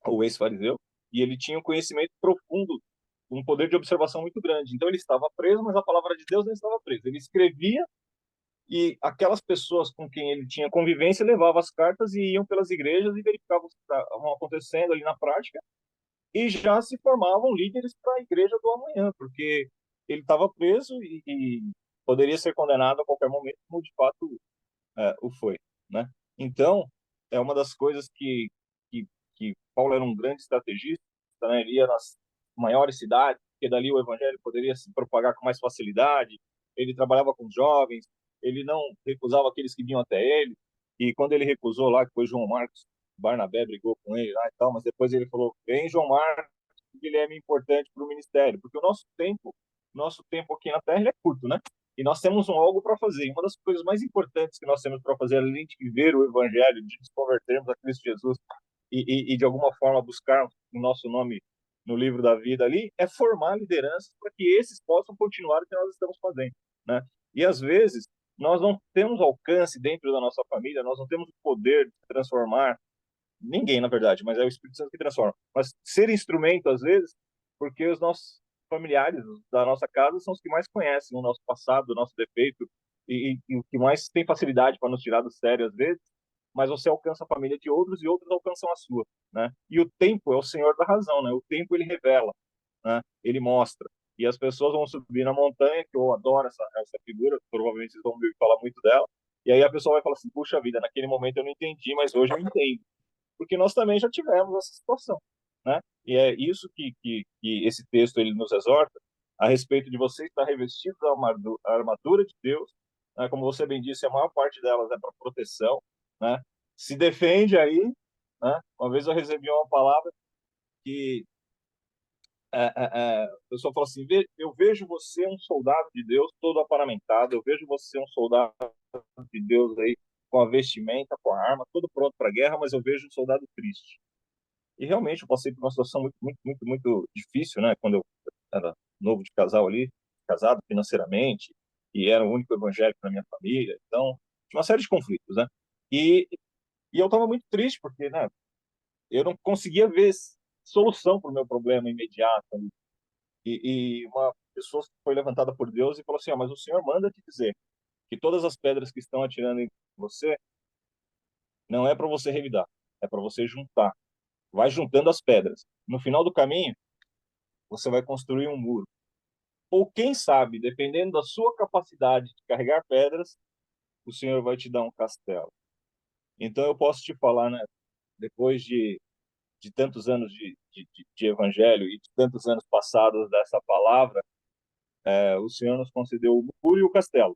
o ex-fariseu, e ele tinha um conhecimento profundo, um poder de observação muito grande. Então ele estava preso, mas a palavra de Deus não estava presa. Ele escrevia e aquelas pessoas com quem ele tinha convivência levavam as cartas e iam pelas igrejas e verificavam o que estava acontecendo ali na prática e já se formavam líderes para a igreja do amanhã, porque ele estava preso e poderia ser condenado a qualquer momento, como de fato o foi, né? Então, é uma das coisas que Paulo era um grande estrategista, né? Ele ia nas maiores cidades, porque dali o evangelho poderia se propagar com mais facilidade. Ele trabalhava com jovens, ele não recusava aqueles que vinham até ele. E quando ele recusou lá, que foi João Marcos, Barnabé brigou com ele lá e tal, mas depois ele falou: vem, João Marcos, ele é importante para o ministério, porque o nosso tempo aqui na Terra ele é curto, né? E nós temos algo para fazer. E uma das coisas mais importantes que nós temos para fazer, além de viver o Evangelho, de nos convertermos a Cristo Jesus e de alguma forma buscar o nosso nome no livro da vida ali, é formar lideranças para que esses possam continuar o que nós estamos fazendo, né? E às vezes nós não temos alcance dentro da nossa família, nós não temos o poder de transformar ninguém, na verdade, mas é o Espírito Santo que transforma. Mas ser instrumento, às vezes, porque os nossos familiares da nossa casa são os que mais conhecem o nosso passado, o nosso defeito, e o que mais tem facilidade para nos tirar do sério, às vezes, mas você alcança a família de outros e outros alcançam a sua, né? E o tempo é o senhor da razão, né? O tempo ele revela, né? Ele mostra. E as pessoas vão subir na montanha, que eu adoro essa figura, provavelmente vocês vão ouvir falar muito dela, e aí a pessoa vai falar assim: puxa vida, naquele momento eu não entendi, mas hoje eu entendo, porque nós também já tivemos essa situação, né? E é isso que esse texto ele nos exorta a respeito de você estar revestido da armadura de Deus, né? Como você bem disse, a maior parte delas é para proteção, né? Se defende aí, né? Uma vez eu recebi uma palavra que a pessoa falou assim: eu vejo você um soldado de Deus todo aparamentado, eu vejo você um soldado de Deus aí com a vestimenta, com a arma, todo pronto para a guerra, mas eu vejo um soldado triste. E realmente eu passei por uma situação muito difícil, né? Quando eu era novo de casal ali, casado financeiramente, e era o único evangélico na minha família, então tinha uma série de conflitos, né? E, e eu estava muito triste porque, né? Eu não conseguia ver solução para o meu problema imediato. E uma pessoa foi levantada por Deus e falou assim: mas o Senhor manda te dizer que todas as pedras que estão atirando em você não é para você revidar, é para você juntar. Vai juntando as pedras. No final do caminho, você vai construir um muro. Ou quem sabe, dependendo da sua capacidade de carregar pedras, o Senhor vai te dar um castelo. Então eu posso te falar, né, depois de tantos anos de evangelho e de tantos anos passados dessa palavra, o Senhor nos concedeu o muro e o castelo.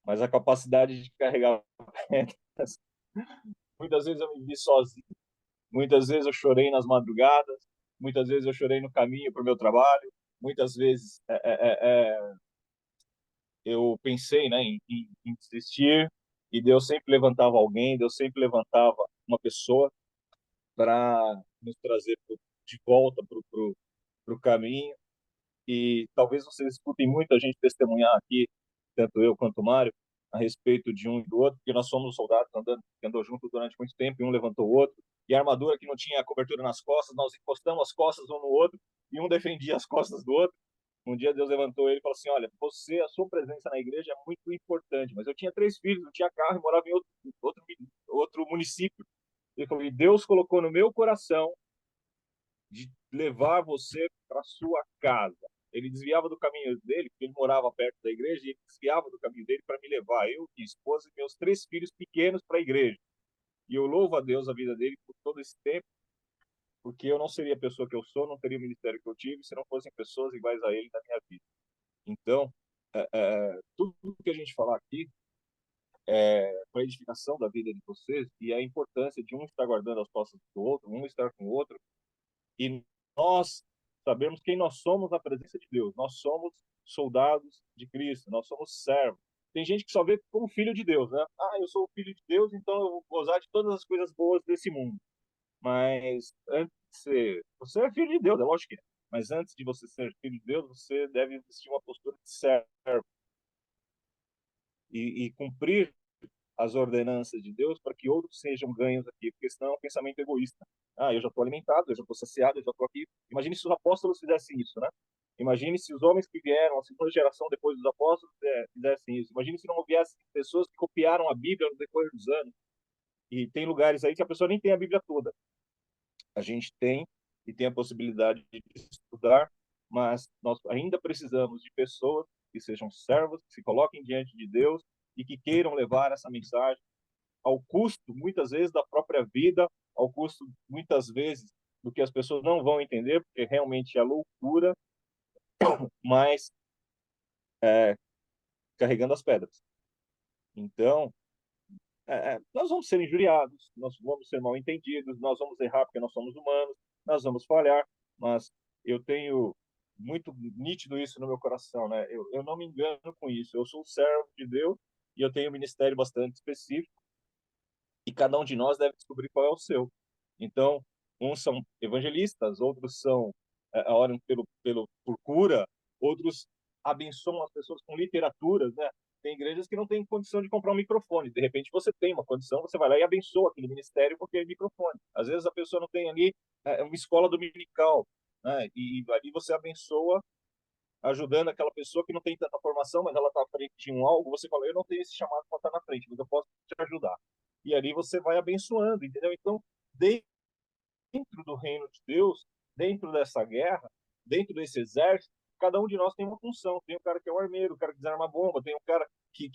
Mas a capacidade de carregar pedras, muitas vezes eu me vi sozinho, muitas vezes eu chorei nas madrugadas, muitas vezes eu chorei no caminho para o meu trabalho, muitas vezes eu pensei, né, em desistir, e Deus sempre levantava alguém, Deus sempre levantava uma pessoa para nos trazer de volta para o caminho. E talvez vocês escutem muita gente testemunhar aqui, tanto eu quanto o Mário, a respeito de um e do outro, porque nós somos soldados que andou junto durante muito tempo, e um levantou o outro, e a armadura que não tinha cobertura nas costas, nós encostamos as costas um no outro, e um defendia as costas do outro. Um dia Deus levantou ele e falou assim: olha, você, a sua presença na igreja é muito importante, mas eu tinha 3 filhos, não tinha carro e morava em outro município. Ele falou: e Deus colocou no meu coração de levar você para sua casa. Ele desviava do caminho dele, porque ele morava perto da igreja, e ele desviava do caminho dele para me levar, eu, minha esposa e meus 3 filhos pequenos, para a igreja. E eu louvo a Deus a vida dele por todo esse tempo, porque eu não seria a pessoa que eu sou, não teria o ministério que eu tive, se não fossem pessoas iguais a ele na minha vida. Então, tudo que a gente falar aqui é para a edificação da vida de vocês, e a importância de um estar guardando as costas do outro, um estar com o outro, e nós sabemos quem nós somos na presença de Deus. Nós somos soldados de Cristo, nós somos servos. Tem gente que só vê como filho de Deus, né? Ah, eu sou filho de Deus, então eu vou gozar de todas as coisas boas desse mundo. Mas antes de ser, você é filho de Deus, é lógico que é. Mas antes de você ser filho de Deus, você deve vestir uma postura de servo e cumprir as ordenanças de Deus para que outros sejam ganhos aqui, porque senão é um pensamento egoísta. Ah, eu já estou alimentado, eu já estou saciado, eu já estou aqui. Imagine se os apóstolos fizessem isso, né? Imagine se os homens que vieram, a segunda geração depois dos apóstolos, fizessem isso. Imagine se não houvesse pessoas que copiaram a Bíblia no decorrer dos anos. E tem lugares aí que a pessoa nem tem a Bíblia toda. A gente tem e tem a possibilidade de estudar, mas nós ainda precisamos de pessoas que sejam servos, que se coloquem diante de Deus e que queiram levar essa mensagem ao custo, muitas vezes, da própria vida, ao custo, muitas vezes, do que as pessoas não vão entender, porque realmente é loucura, mas carregando as pedras. Então, nós vamos ser injuriados, nós vamos ser mal entendidos, nós vamos errar porque nós somos humanos, nós vamos falhar, mas eu tenho muito nítido isso no meu coração, né? Eu não me engano com isso. Eu sou servo de Deus e eu tenho um ministério bastante específico e cada um de nós deve descobrir qual é o seu. Então, uns são evangelistas, outros são oram por cura, outros abençoam as pessoas com literaturas, né? Tem igrejas que não têm condição de comprar um microfone. De repente você tem uma condição, você vai lá e abençoa aquele ministério porque é microfone. Às vezes a pessoa não tem ali uma escola dominical, né? E ali você abençoa ajudando aquela pessoa que não tem tanta formação, mas ela está à frente de um algo. Você fala, eu não tenho esse chamado para estar na frente, mas eu posso te ajudar. E ali você vai abençoando, entendeu? Então, dentro do reino de Deus, dentro dessa guerra, dentro desse exército, cada um de nós tem uma função. Tem o cara que é o armeiro, o cara que desarma a bomba, tem o cara que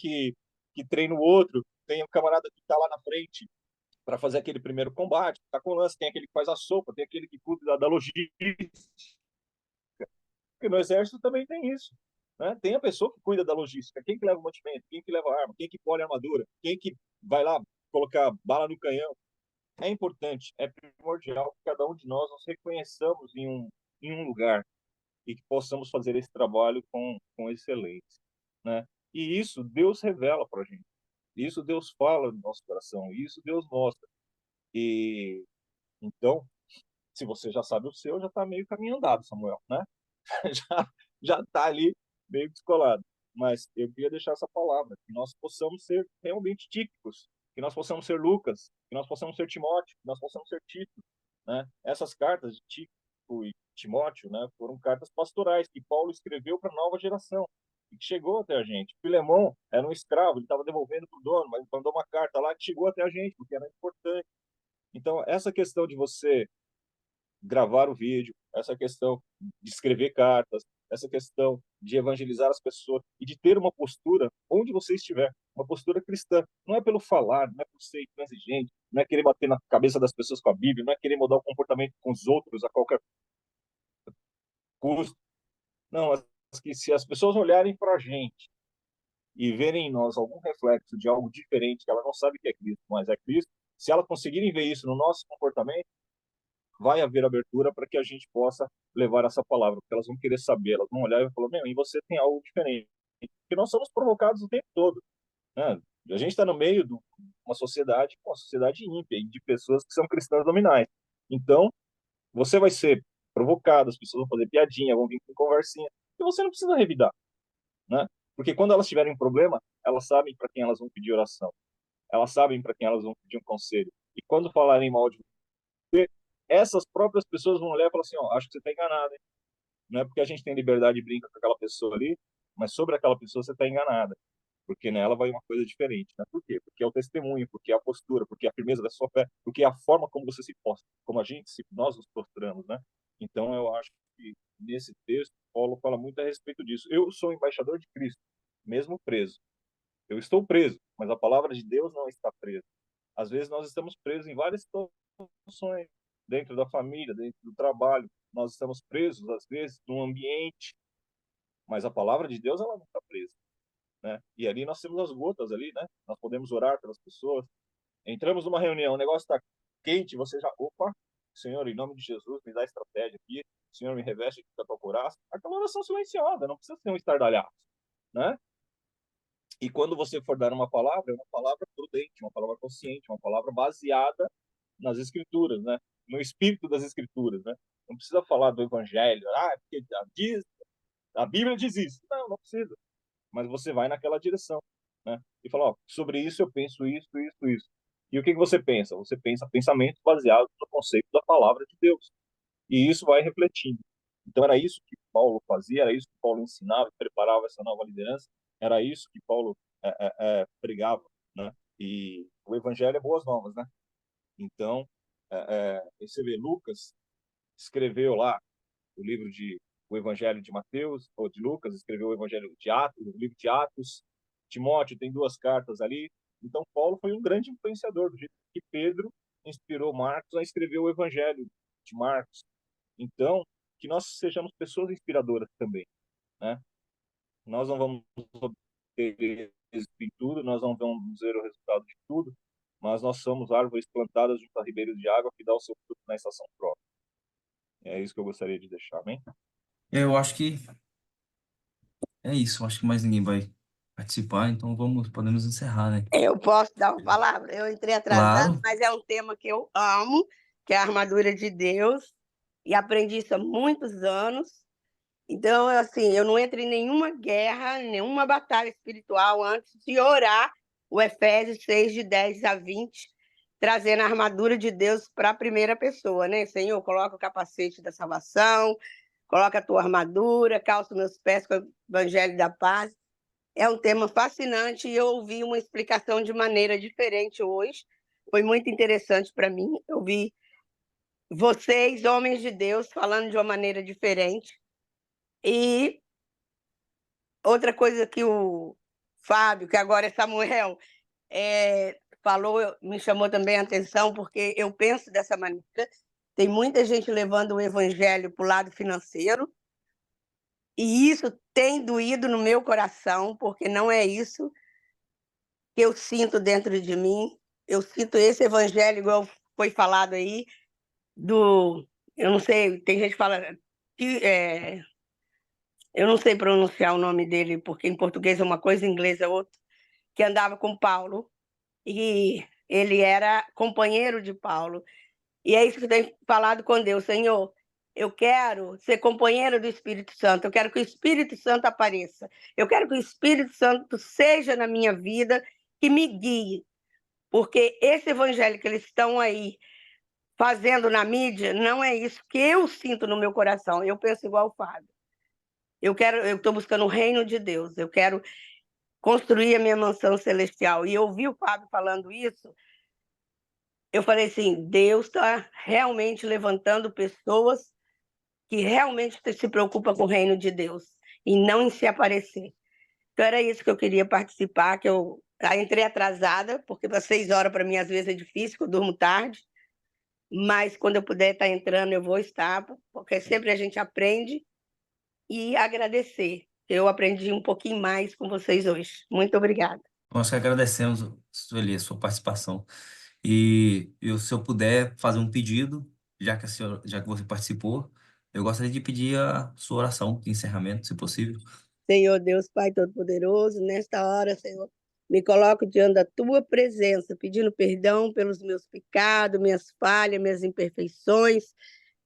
treina o outro, tem o camarada que está lá na frente para fazer aquele primeiro combate, tá com lance, tem aquele que faz a sopa, tem aquele que cuida da logística. Porque no exército também tem isso. Né? Tem a pessoa que cuida da logística, quem que leva o mantimento, quem que leva a arma, quem que colhe a armadura, quem que vai lá colocar bala no canhão. É importante, é primordial que cada um de nós nos reconheçamos em um lugar e que possamos fazer esse trabalho com excelência, né? E isso Deus revela para a gente, isso Deus fala no nosso coração, isso Deus mostra. E então, se você já sabe o seu, já está meio caminho andado, Samuel, né? já já está ali meio descolado. Mas eu queria deixar essa palavra, que nós possamos ser realmente típicos, que nós possamos ser Lucas, que nós possamos ser Timóteo, que nós possamos ser Tito, né? Essas cartas de Tito e Timóteo, né, foram cartas pastorais que Paulo escreveu para a nova geração e que chegou até a gente. Filemão era um escravo, ele estava devolvendo para o dono, mas mandou uma carta lá que chegou até a gente, porque era importante. Então, essa questão de você gravar o vídeo, essa questão de escrever cartas, essa questão de evangelizar as pessoas e de ter uma postura onde você estiver, uma postura cristã. Não é pelo falar, não é por ser intransigente, não é querer bater na cabeça das pessoas com a Bíblia, não é querer mudar o comportamento com os outros a qualquer custo. Não, é que se as pessoas olharem para a gente e verem em nós algum reflexo de algo diferente, que ela não sabe que é Cristo, mas é Cristo, se elas conseguirem ver isso no nosso comportamento, vai haver abertura para que a gente possa levar essa palavra, porque elas vão querer saber, elas vão olhar e vão falar, meu, em você tem algo diferente. Porque nós somos provocados o tempo todo. Né? A gente está no meio de uma sociedade ímpia, de pessoas que são cristãs nominais. Então, você vai ser provocado, as pessoas vão fazer piadinha, vão vir com conversinha, e você não precisa revidar. Né? Porque quando elas tiverem um problema, elas sabem para quem elas vão pedir oração. Elas sabem para quem elas vão pedir um conselho. E quando falarem mal de essas próprias pessoas vão olhar e falar assim, ó, acho que você está enganado, hein? Não é porque a gente tem liberdade de brincar com aquela pessoa ali, mas sobre aquela pessoa você está enganada, porque nela vai uma coisa diferente, né? Por quê? Porque é o testemunho, porque é a postura, porque é a firmeza da sua fé, porque é a forma como você se posta, como nós nos prostramos, né? Então eu acho que nesse texto Paulo fala muito a respeito disso. Eu sou embaixador de Cristo, mesmo preso. Eu estou preso, mas a palavra de Deus não está presa. Às vezes nós estamos presos em várias situações, dentro da família, dentro do trabalho. Nós estamos presos, às vezes, num ambiente, mas a palavra de Deus ela não está presa. Né? E ali nós temos as gotas ali, né? Nós podemos orar pelas pessoas. Entramos numa reunião, o negócio está quente, você já, opa, Senhor, em nome de Jesus, me dá estratégia aqui, Senhor, me reveste aqui com a tua couraça. Aquela oração silenciosa, não precisa ser um estardalhaço, né? E quando você for dar uma palavra, é uma palavra prudente, uma palavra consciente, uma palavra baseada nas escrituras, né? No espírito das escrituras, né? Não precisa falar do evangelho, porque a Bíblia diz isso. Não, não precisa. Mas você vai naquela direção, né? E fala, ó, sobre isso eu penso isso, isso, isso. E o que você pensa? Você pensa pensamento baseado no conceito da palavra de Deus. E isso vai refletindo. Então era isso que Paulo fazia, era isso que Paulo ensinava, preparava essa nova liderança, era isso que Paulo pregava, né? E o evangelho é boas novas, né? Então, você vê, Lucas escreveu lá o Evangelho de Mateus, ou de Lucas, escreveu o Evangelho de Atos, o livro de Atos, Timóteo tem 2 cartas ali. Então, Paulo foi um grande influenciador, do jeito que Pedro inspirou Marcos a escrever o Evangelho de Marcos. Então, que nós sejamos pessoas inspiradoras também, né? Nós não vamos obter êxito em tudo, nós não vamos ver o resultado de tudo, mas nós somos árvores plantadas junto a ribeiros de água que dá o seu fruto na estação própria. É isso que eu gostaria de deixar, amém? Eu acho que é isso. Eu acho que mais ninguém vai participar, então podemos encerrar, né? Eu posso dar uma palavra? Eu entrei atrasada, Claro. mas é um tema que eu amo, que é a armadura de Deus, e aprendi isso há muitos anos. Então, assim, eu não entro em nenhuma guerra, nenhuma batalha espiritual antes de orar o Efésios 6, de 10 a 20, trazendo a armadura de Deus para a primeira pessoa, né? Senhor, coloca o capacete da salvação, coloca a tua armadura, calça meus pés com o evangelho da paz. É um tema fascinante e eu ouvi uma explicação de maneira diferente hoje. Foi muito interessante para mim. Eu vi vocês, homens de Deus, falando de uma maneira diferente. E outra coisa que o Fábio, que agora é Samuel, falou, me chamou também a atenção, porque eu penso dessa maneira. Tem muita gente levando o evangelho para o lado financeiro, e isso tem doído no meu coração, porque não é isso que eu sinto dentro de mim. Eu sinto esse evangelho, igual foi falado aí, eu não sei, tem gente que fala que eu não sei pronunciar o nome dele, porque em português é uma coisa, em inglês é outra, que andava com Paulo, e ele era companheiro de Paulo. E é isso que eu tenho falado com Deus: Senhor, eu quero ser companheiro do Espírito Santo, eu quero que o Espírito Santo apareça, eu quero que o Espírito Santo seja na minha vida, que me guie, porque esse evangelho que eles estão aí fazendo na mídia não é isso que eu sinto no meu coração. Eu penso igual o Fábio. Eu estou buscando o reino de Deus, eu quero construir a minha mansão celestial. E eu ouvi o Fábio falando isso, eu falei assim: Deus está realmente levantando pessoas que realmente se preocupam com o reino de Deus e não em se aparecer. Então era isso que eu queria participar, que eu entrei atrasada, porque para 6 horas para mim às vezes é difícil, que eu durmo tarde, mas quando eu puder estar entrando eu vou estar, porque sempre a gente aprende. E agradecer. Eu aprendi um pouquinho mais com vocês hoje. Muito obrigada. Nós que agradecemos, Sueli, a sua participação. E se eu puder fazer um pedido, já que você participou, eu gostaria de pedir a sua oração de encerramento, se possível. Senhor Deus, Pai Todo-Poderoso, nesta hora, Senhor, me coloco diante da Tua presença, pedindo perdão pelos meus pecados, minhas falhas, minhas imperfeições.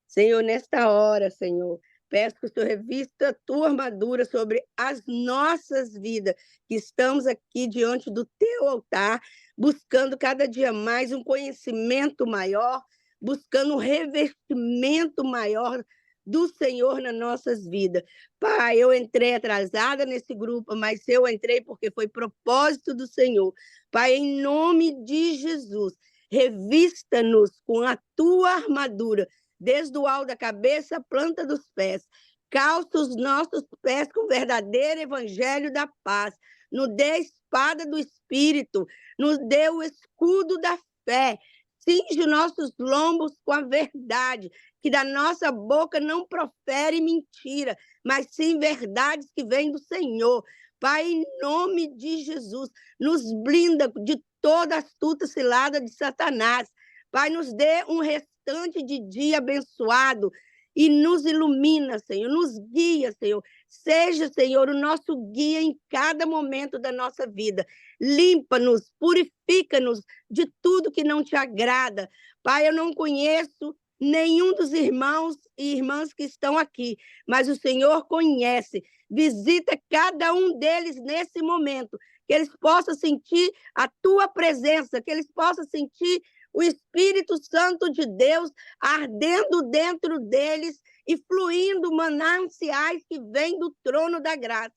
Senhor, nesta hora, Senhor, peço que o Senhor revista a Tua armadura sobre as nossas vidas, que estamos aqui diante do Teu altar, buscando cada dia mais um conhecimento maior, buscando um revestimento maior do Senhor nas nossas vidas. Pai, eu entrei atrasada nesse grupo, mas eu entrei porque foi propósito do Senhor. Pai, em nome de Jesus, revista-nos com a Tua armadura, desde o alto da cabeça à planta dos pés. Calça os nossos pés com o verdadeiro evangelho da paz. Nos dê a espada do Espírito, nos dê o escudo da fé. Cinge nossos lombos com a verdade, que da nossa boca não profere mentira, mas sim verdades que vêm do Senhor. Pai, em nome de Jesus, nos blinda de toda astuta cilada de Satanás. Pai, nos dê um restante de dia abençoado e nos ilumina, Senhor, nos guia, Senhor. Seja, Senhor, o nosso guia em cada momento da nossa vida. Limpa-nos, purifica-nos de tudo que não te agrada. Pai, eu não conheço nenhum dos irmãos e irmãs que estão aqui, mas o Senhor conhece. Visita cada um deles nesse momento, que eles possam sentir a tua presença, que eles possam sentir o Espírito Santo de Deus ardendo dentro deles e fluindo mananciais que vêm do trono da graça.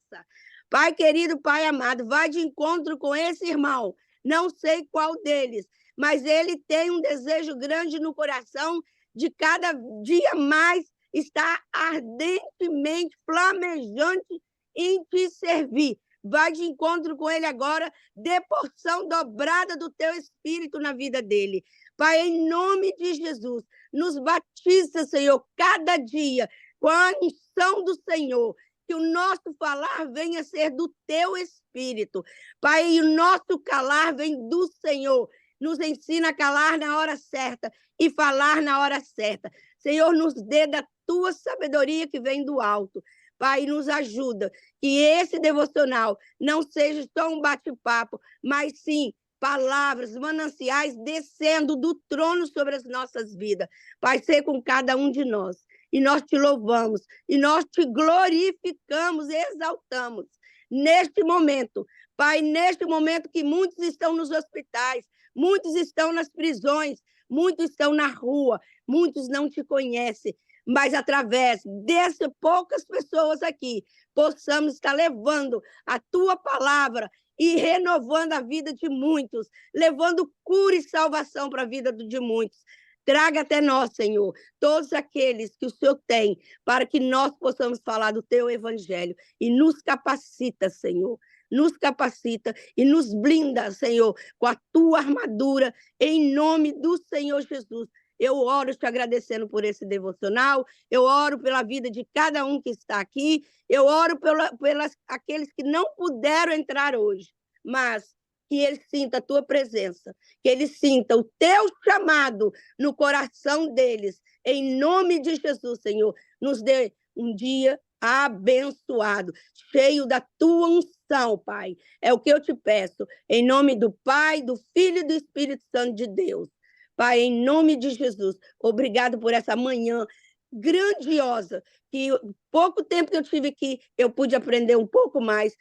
Pai querido, Pai amado, vai de encontro com esse irmão, não sei qual deles, mas ele tem um desejo grande no coração de cada dia mais estar ardentemente, flamejante em te servir. Vai de encontro com ele agora, dê porção dobrada do teu Espírito na vida dele. Pai, em nome de Jesus, nos batiza, Senhor, cada dia com a unção do Senhor, que o nosso falar venha a ser do teu Espírito. Pai, e o nosso calar vem do Senhor. Nos ensina a calar na hora certa e falar na hora certa. Senhor, nos dê da tua sabedoria que vem do alto. Pai, nos ajuda que esse devocional não seja só um bate-papo, mas sim palavras, mananciais descendo do trono sobre as nossas vidas. Pai, seja com cada um de nós. E nós te louvamos, e nós te glorificamos e exaltamos neste momento. Pai, neste momento que muitos estão nos hospitais, muitos estão nas prisões, muitos estão na rua, muitos não te conhecem, mas através dessas poucas pessoas aqui, possamos estar levando a tua palavra e renovando a vida de muitos, levando cura e salvação para a vida de muitos. Traga até nós, Senhor, todos aqueles que o Senhor tem, para que nós possamos falar do teu evangelho. E nos capacita, Senhor, nos capacita e nos blinda, Senhor, com a tua armadura, em nome do Senhor Jesus. Eu oro te agradecendo por esse devocional, eu oro pela vida de cada um que está aqui, eu oro pelas aqueles que não puderam entrar hoje, mas que eles sintam a tua presença, que eles sintam o teu chamado no coração deles, em nome de Jesus, Senhor. Nos dê um dia abençoado, cheio da tua unção, Pai. É o que eu te peço, em nome do Pai, do Filho e do Espírito Santo de Deus. Pai, em nome de Jesus, obrigado por essa manhã grandiosa, que pouco tempo que eu tive aqui, eu pude aprender um pouco mais,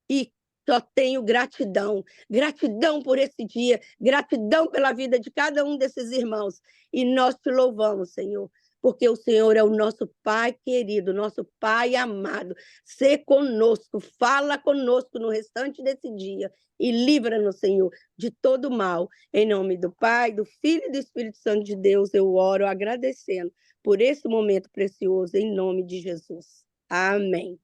e só tenho gratidão, gratidão por esse dia, gratidão pela vida de cada um desses irmãos, e nós te louvamos, Senhor, porque o Senhor é o nosso Pai querido, nosso Pai amado. Sê conosco, fala conosco no restante desse dia e livra-nos, Senhor, de todo mal. Em nome do Pai, do Filho e do Espírito Santo de Deus, eu oro agradecendo por esse momento precioso, em nome de Jesus. Amém.